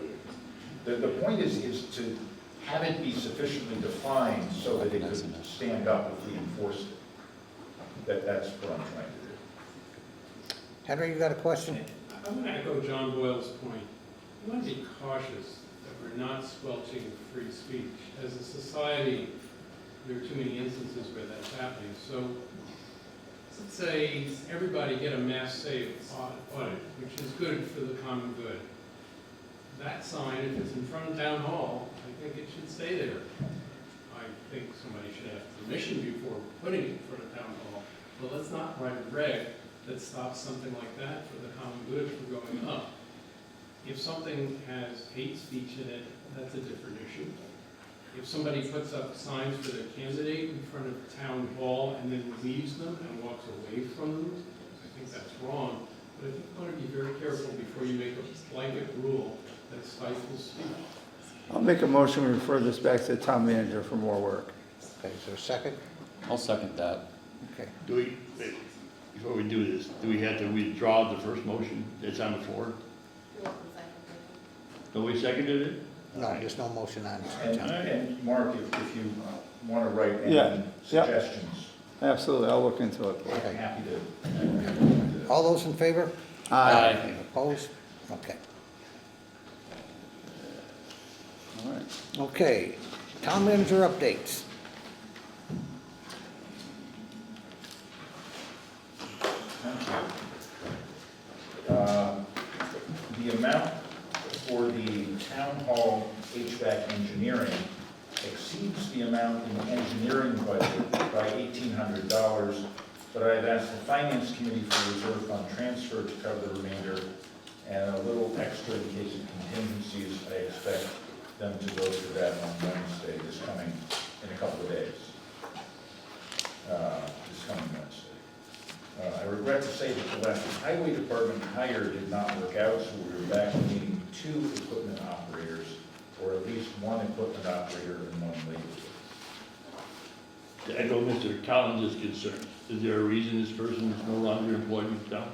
S8: The point is to have it be sufficiently defined so that it could stand up if we enforced it. That's what I'm trying to do.
S1: Henry, you got a question?
S15: I want to echo John Boyle's point. We want to be cautious that we're not squelching free speech. As a society, there are too many instances where that's happening. So let's say everybody get a mass save audit, which is good for the common good. That sign, if it's in front of town hall, I think it should stay there. I think somebody should have permission before putting it in front of town hall. But let's not write a reg that stops something like that for the common good from going up. If something has hate speech in it, that's a different issue. If somebody puts up signs for their candidate in front of town hall and then leaves them and walks away from them, I think that's wrong, but I think you want to be very careful before you make a blanket rule that stifles speech.
S14: I'll make a motion to refer this back to the town manager for more work.
S1: Okay, is there a second?
S4: I'll second that.
S1: Okay.
S12: Do we, before we do this, do we have to withdraw the first motion that's on the floor? Nobody seconded it?
S1: No, there's no motion on
S8: And,
S1: it.
S8: and Mark, if you want to write any
S14: Yeah, yeah.
S8: suggestions,
S14: Absolutely, I'll look into it.
S8: I'm happy to.
S1: All those in favor?
S4: Aye.
S1: Opposed? Okay.
S14: All right.
S1: Okay, town manager updates.
S8: The amount for the town hall HVAC engineering exceeds the amount in the engineering budget by $1,800, but I've asked the finance committee for a reserve fund transfer to cover the remainder, and a little extra in case of contingencies. I expect them to go through that on Wednesday, in a couple of days. This coming Wednesday. I regret to say that the last highway department hire did not work out, so we were back to needing 2 equipment operators, or at least 1 equipment operator and 1 labor.
S12: I know Mr. Collins is concerned. Is there a reason this person is no longer employed in town?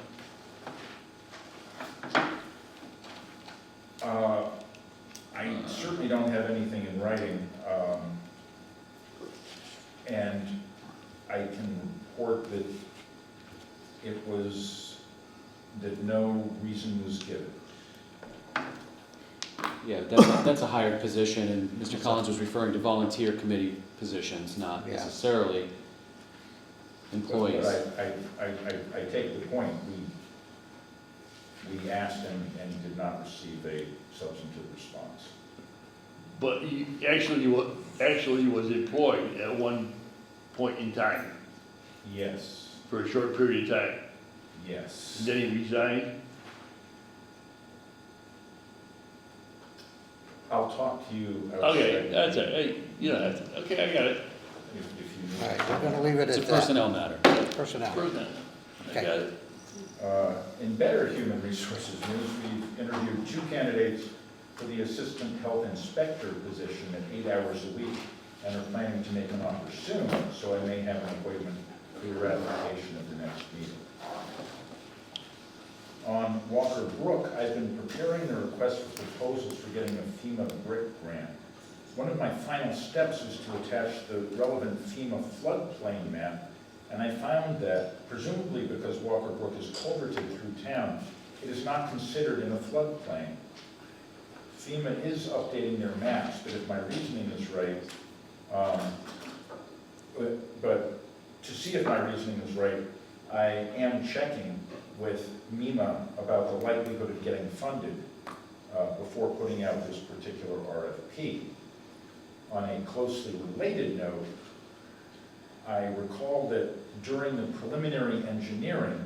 S8: I certainly don't have anything in writing, and I can report that that no reason was given.
S4: Yeah, that's a hired position, and Mr. Collins was referring to volunteer committee positions, not
S1: Yeah.
S4: necessarily employees.
S8: But I take the point. We asked him and he did not receive a substantive response.
S12: But he actually was employed at one point in time,
S8: Yes,
S12: for a short period of time.
S8: yes.
S12: And then he resigned.
S8: I'll talk to you outside.
S12: Okay, that's it. Hey, you know, okay, I got it.
S8: If you
S1: All
S8: need.
S1: right, we're gonna leave it
S4: It's
S1: at
S4: a
S1: that.
S4: personnel matter.
S1: Personnel.
S12: Personnel. I
S1: Okay.
S12: got it.
S8: In better human resources news, we've interviewed 2 candidates for the assistant health inspector position at 8 hours a week and are planning to make an offer soon, so I may have an appointment for your ratification at the next meeting. On Walker Brook, I've been preparing the request for proposals for getting a FEMA brick grant. One of my final steps is to attach the relevant FEMA floodplain map, and I found that, presumably because Walker Brook is culverted through town, it is not considered in a floodplain. FEMA is updating their maps, but if my reasoning is right, but to see if my reasoning is right, I am checking with MEMA about the likelihood of getting funded before putting out this particular RFP. On a closely related note, I recall that during the preliminary engineering,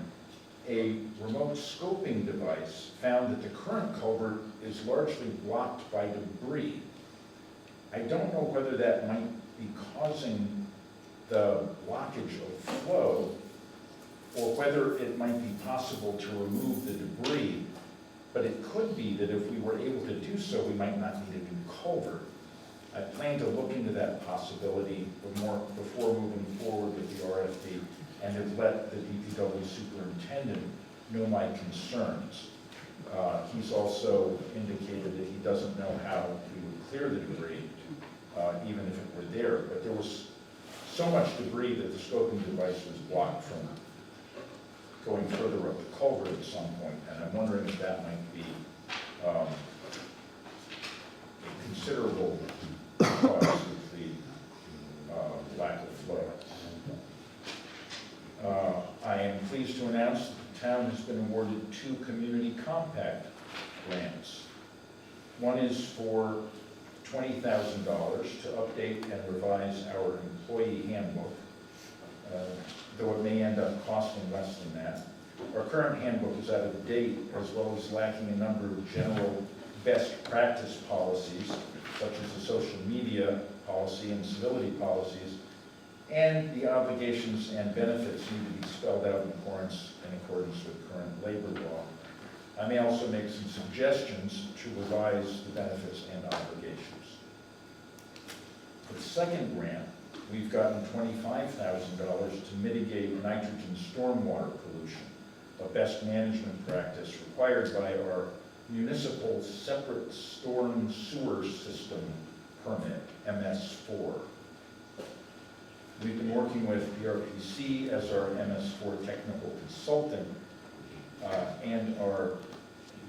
S8: a remote scoping device found that the current culvert is largely blocked by debris. I don't know whether that might be causing the blockage of flow, or whether it might be possible to remove the debris, but it could be that if we were able to do so, we might not need a new culvert. I plan to look into that possibility before moving forward with the RFP, and have let the DPW superintendent know my concerns. He's also indicated that he doesn't know how we would clear the debris, even if it were there, but there was so much debris that the scoping device was blocked from going further up the culvert at some point, and I'm wondering if that might be a considerable cause of the lack of flow. I am pleased to announce that the town has been awarded 2 community compact grants. One is for $20,000 to update and revise our employee handbook, though it may end up costing less than that. Our current handbook is out of date, as well as lacking a number of general best practice policies, such as the social media policy and civility policies, And the obligations and benefits need to be spelled out in accordance with current labor law. I may also make some suggestions to revise the benefits and obligations. For the second grant, we've gotten $25,000 to mitigate nitrogen stormwater pollution, a best management practice required by our municipal separate storm sewer system permit, MS4. We've been working with PRPC as our MS4 technical consultant and are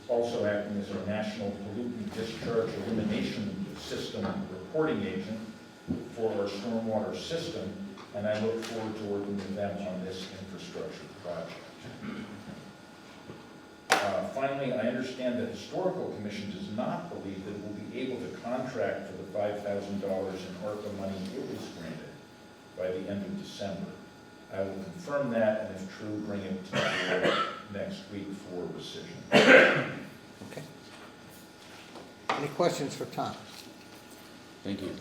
S8: also acting as our national pollutant discharge elimination system reporting agent for our stormwater system, and I look forward to working with them on this infrastructure project. Finally, I understand the Historical Commission does not believe that it will be able to contract for the $5,000 in ARPA money it was granted by the end of December. I will confirm that, and if true, bring it to the board next week for rescission.
S1: Okay. Any questions for Tom?
S4: Thank you.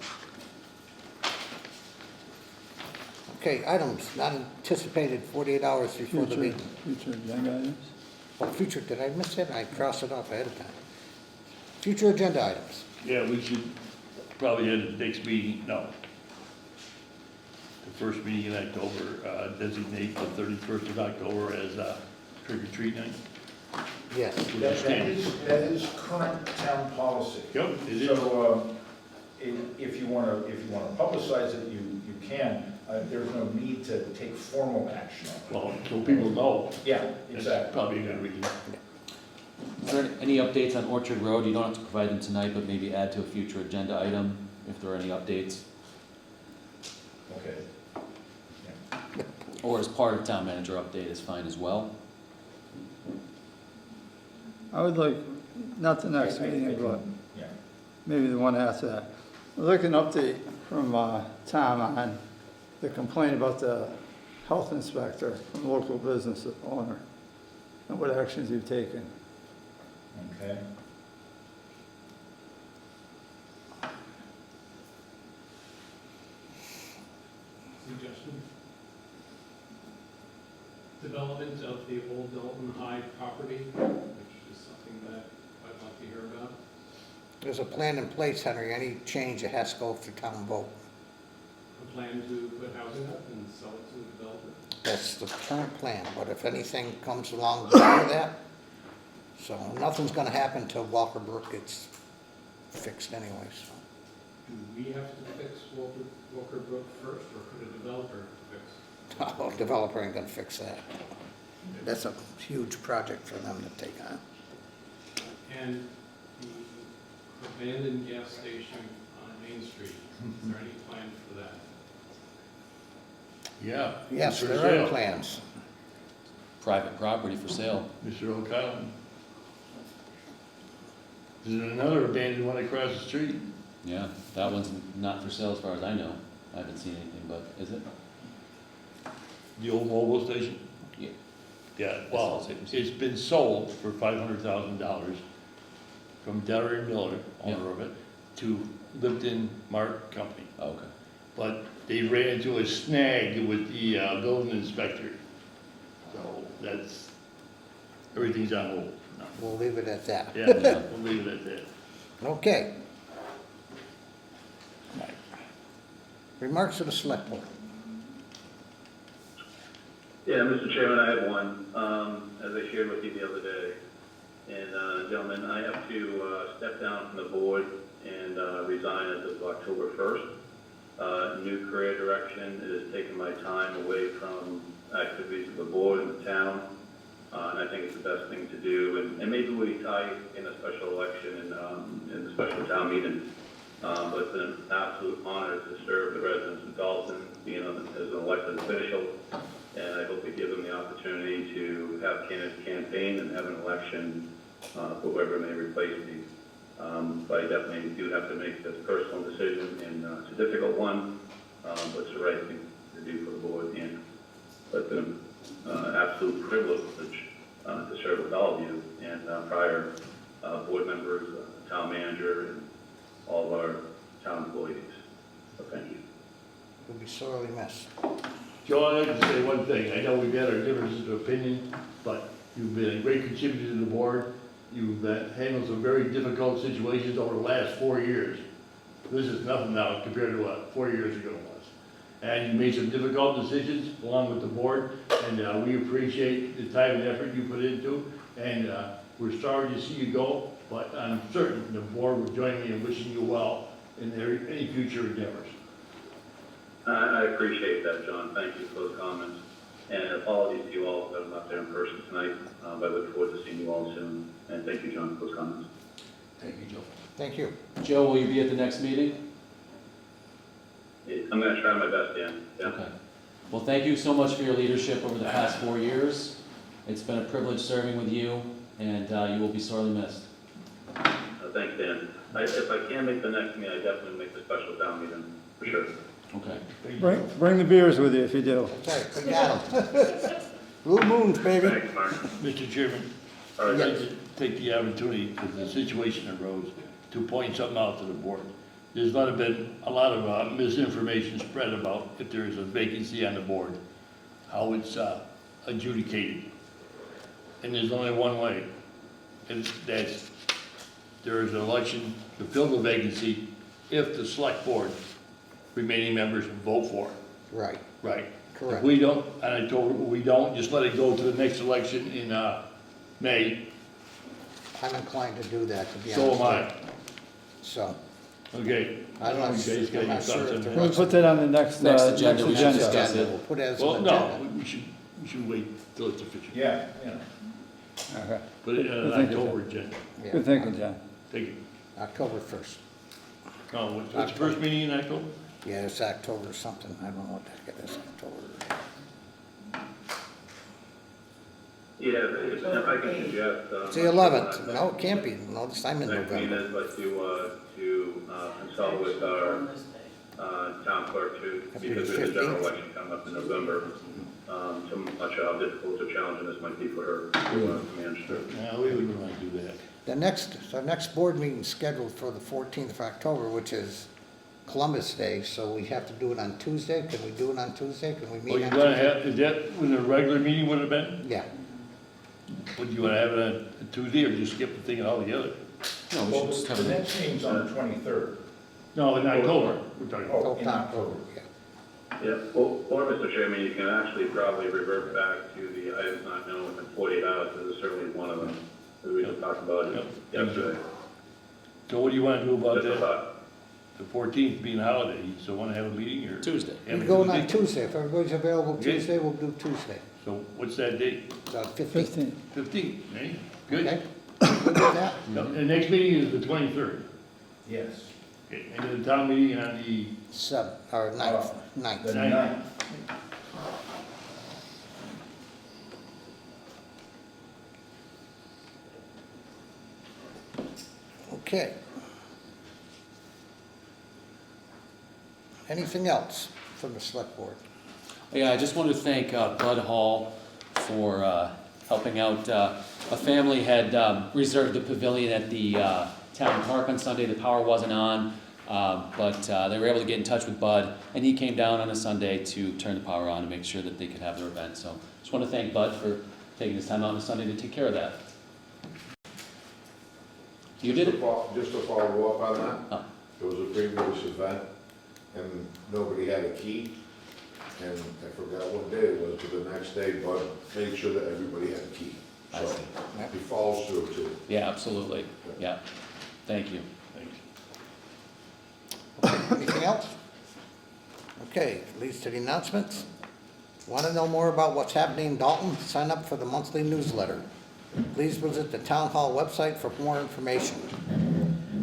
S1: Okay, items not anticipated 48 hours before the meeting.
S14: Future agenda items?
S1: Oh, future, did I miss it? I crossed it off ahead of time. Future agenda items.
S12: Yeah, we should probably at the next meeting, no. The first meeting in October, designate the 31st of October as trick or treat night.
S1: Yes.
S8: That is current town policy.
S12: Yep, it is.
S8: So, if you want to publicize it, you can. There's no need to take formal action on it.
S12: Well, so people know.
S8: Yeah,
S12: That's
S8: exactly.
S12: probably a good reason.
S4: Is there any updates on Orchard Road? You don't have to provide them tonight, but maybe add to a future agenda item if there are any updates.
S8: Okay.
S4: Or as part of town manager update is fine as well.
S14: I would like, not the next meeting, but maybe the one after that. I'd like an update from Tom on the complaint about the health inspector from the local business owner and what actions you've taken.
S8: Okay.
S15: Suggestion? Development of the old Dalton High property, which is something that I'd like to hear about.
S1: There's a plan in place, Henry. Any change, it has to go through town vote.
S15: A plan to put housing up and sell it to a developer.
S1: That's the current plan, but if anything comes along before that, so nothing's gonna happen till Walker Brook gets fixed anyway, so.
S15: Do we have to fix Walker Brook first, or could a developer fix?
S1: Oh, developer ain't gonna fix that. That's a huge project for them to take on.
S15: And the abandoned gas station on Main Street, is there any plan for that?
S12: Yeah.
S1: Yes,
S12: for
S1: there
S12: sale.
S1: are plans.
S4: Private property for sale.
S12: Mr. O'Connell. There's another abandoned one across the street.
S4: Yeah, that one's not for sale as far as I know. I haven't seen anything, but is it?
S12: The old mobile station?
S4: Yeah.
S12: Yeah, well, it's been sold for $500,000 from Delaware Miller, owner of it, to Lipton Mark Company.
S4: Okay.
S12: But they ran into a snag with the building inspector. So that's, everything's on hold now.
S1: We'll leave it at that.
S12: Yeah, we'll leave it at that.
S1: Okay. Right. Remarks of the select board.
S17: Yeah, Mr. Chairman, I have one, as I shared with you the other day. And gentlemen, I have to step down from the board and resign as of October 1st. New career direction. It has taken my time away from activities of the board and the town. And I think it's the best thing to do. And maybe we tie in a special election and in the special town meeting. But it's an absolute honor to serve the residents of Dalton, being as an elected official. And I hope we give them the opportunity to have candidates campaign and have an election for whoever may replace me. But I definitely do have to make this personal decision, and it's a difficult one, but it's the right thing to do for the board. And it's an absolute privilege to serve with all of you and prior board members, town manager, and all of our town employees. So thank you.
S1: You'll be sorely missed.
S12: Joe, I'd like to say one thing. I know we've had our differences of opinion, but you've been a great contributor to the board. You've handled some very difficult situations over the last 4 years. This is nothing now compared to what 4 years ago was. And you made some difficult decisions along with the board, and we appreciate the time and effort you put into. And we're sorry to see you go, but I'm certain the board will join me in wishing you well in any future endeavors.
S17: I appreciate that, John. Thank you for those comments. And apologies to you all that I'm not there in person tonight, but I look forward to seeing you all soon. And thank you, John, for those comments.
S12: Thank you, Joe.
S1: Thank you.
S4: Joe, will you be at the next meeting?
S17: I'm going to try my best, Dan. Yeah.
S4: Okay. Well, thank you so much for your leadership over the past 4 years. It's been a privilege serving with you, and you will be sorely missed.
S17: Thanks, Dan. If I can make the next meeting, I definitely make the special town meeting, for sure.
S4: Okay.
S14: Bring the beers with you if you do.
S1: Okay, we got 'em. Blue moons, baby.
S17: Thanks, Mark.
S12: Mr. Chairman,
S17: All right,
S12: I'd like to take the opportunity, because the situation arose, to point something out to the board. There's been a lot of misinformation spread about if there is a vacancy on the board, how it's adjudicated. And there's only one way, and that's there is an election to fill the vacancy if the select board remaining members vote for it.
S1: Right,
S12: Right.
S1: correct.
S12: If we don't, and I told her, we don't, just let it go to the next election in May.
S1: I'm inclined to do that, to be honest.
S12: So am I.
S1: with you. So,
S12: Okay.
S1: I'm not
S12: You guys got your
S1: sure
S12: thoughts on
S1: if
S12: that?
S14: We'll put that on the next
S4: agenda, we should discuss
S1: agenda.
S4: it.
S1: We'll put it as an
S12: Well,
S1: agenda.
S12: no, we should wait till it's official.
S8: Yeah, yeah.
S14: Okay.
S12: Put it on
S14: Thank you,
S12: October agenda.
S1: Yeah.
S14: Good thinking, John.
S12: Thank you.
S1: October 1st.
S12: Oh, what's the first meeting in October?
S1: Yeah, it's October something. I don't know what the heck it is, October.
S17: Yeah, if I can suggest.
S1: It's the 11th. No, it can't be. No, this time in
S17: Next meeting
S1: November.
S17: is to consult with our town clerk too,
S1: That'd be
S17: because
S1: the
S17: there's a general
S1: 15th.
S17: election coming up in November. So I'm not sure how difficult or challenging this might be for her to manage through.
S12: No, we wouldn't want to do that.
S1: The next board meeting is scheduled for the 14th of October, which is Columbus Day, so we have to do it on Tuesday. Can we do it on Tuesday? Can we
S12: Oh,
S1: meet
S12: you
S1: on
S12: want to
S1: Tuesday?
S12: have, is that when the regular meeting would have been?
S1: Yeah.
S12: Would you want to have it on Tuesday or just skip the thing altogether?
S4: No, we
S8: Well,
S4: should just have
S8: the
S4: it.
S8: next meeting's on the 23rd.
S12: No, in October, we're talking about.
S8: Oh, in October.
S1: Yeah.
S17: Yeah, or Mr. Chairman, you can actually probably revert back to the items not known within 48 hours, because it's certainly one of them that we just talked about
S12: Yep.
S17: yesterday.
S12: So what do you want to do about
S17: Just a
S12: that?
S17: thought.
S12: The 14th being a holiday, you still want to have a meeting or?
S4: Tuesday.
S12: Have
S1: We're
S12: a
S1: going on
S12: Tuesday?
S1: Tuesday. If everybody's available
S12: Okay.
S1: Tuesday, we'll do Tuesday.
S12: So what's that date?
S1: 15th.
S14: 15.
S12: 15th, eh? Good.
S1: Okay? Good with that?
S12: No, the next meeting is the 23rd.
S8: Yes.
S12: Okay, and then the town meeting on the
S1: 7th, or 9th.
S8: The
S1: 9th.
S8: 9th.
S1: Okay. Anything else from the select board?
S4: Yeah, I just want to thank Bud Hall for helping out. A family had reserved the pavilion at the town park on Sunday. The power wasn't on, but they were able to get in touch with Bud, and he came down on a Sunday to turn the power on and make sure that they could have their event. So just want to thank Bud for taking his time out on a Sunday to take care of that. You did it?
S2: Just to follow up on that,
S4: Oh.
S2: there was a previous event, and nobody had a key, and I forgot what day it was, but the next day, Bud made sure that everybody had a key.
S4: I
S2: So,
S4: see.
S2: he follows through too.
S4: Yeah, absolutely. Yeah. Thank you.
S12: Thanks.
S1: Anything else? Okay, leads to the announcements. Want to know more about what's happening in Dalton? Sign up for the monthly newsletter. Please visit the town hall website for more information.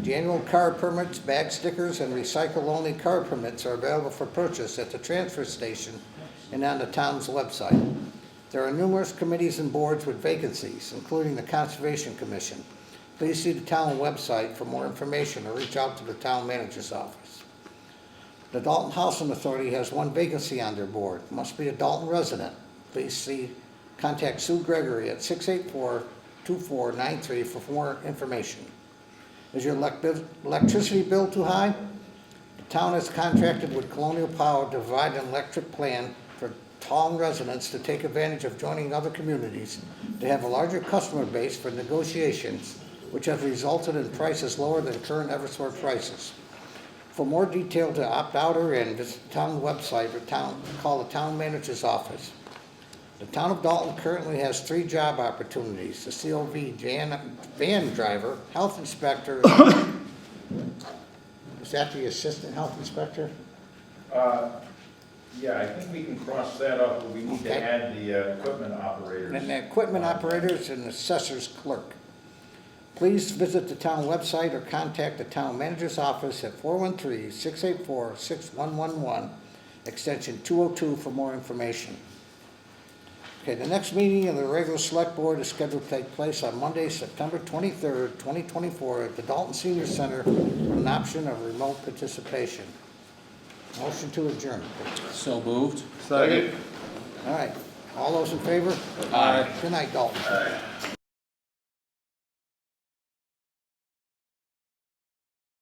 S1: The annual car permits, bag stickers, and recycle-only car permits are available for purchase at the transfer station and on the town's website. There are numerous committees and boards with vacancies, including the Conservation Commission. Please see the town website for more information or reach out to the town manager's office. The Dalton Housing Authority has one vacancy on their board. Must be a Dalton resident. Please contact Sue Gregory at 684-2493 for more information. Is your electricity bill too high? The The town has contracted with Colonial Power to provide an electric plan for Taunton residents to take advantage of joining other communities to have a larger customer base for negotiations, which have resulted in prices lower than current Eversource prices. For more detail to opt out or in, visit the town website or call the town manager's office. The town of Dalton currently has 3 job opportunities: the COV van driver, health inspector. Is that the assistant health inspector?
S8: Yeah, I think we can cross that off, but we need to
S1: Okay.
S8: add the equipment operators.
S1: And the equipment operators and assessor's clerk. Please visit the town website or contact the town manager's office at 413-684-6111, extension 202 for more information. Okay, the next meeting of the regular select board is scheduled to take place on Monday, September 23rd, 2024 at the Dalton Senior Center with an option of remote participation. Motion to adjourn.
S4: So moved.
S14: Second.
S1: All right, all those in favor?
S4: Aye.
S1: Good night, Dalton.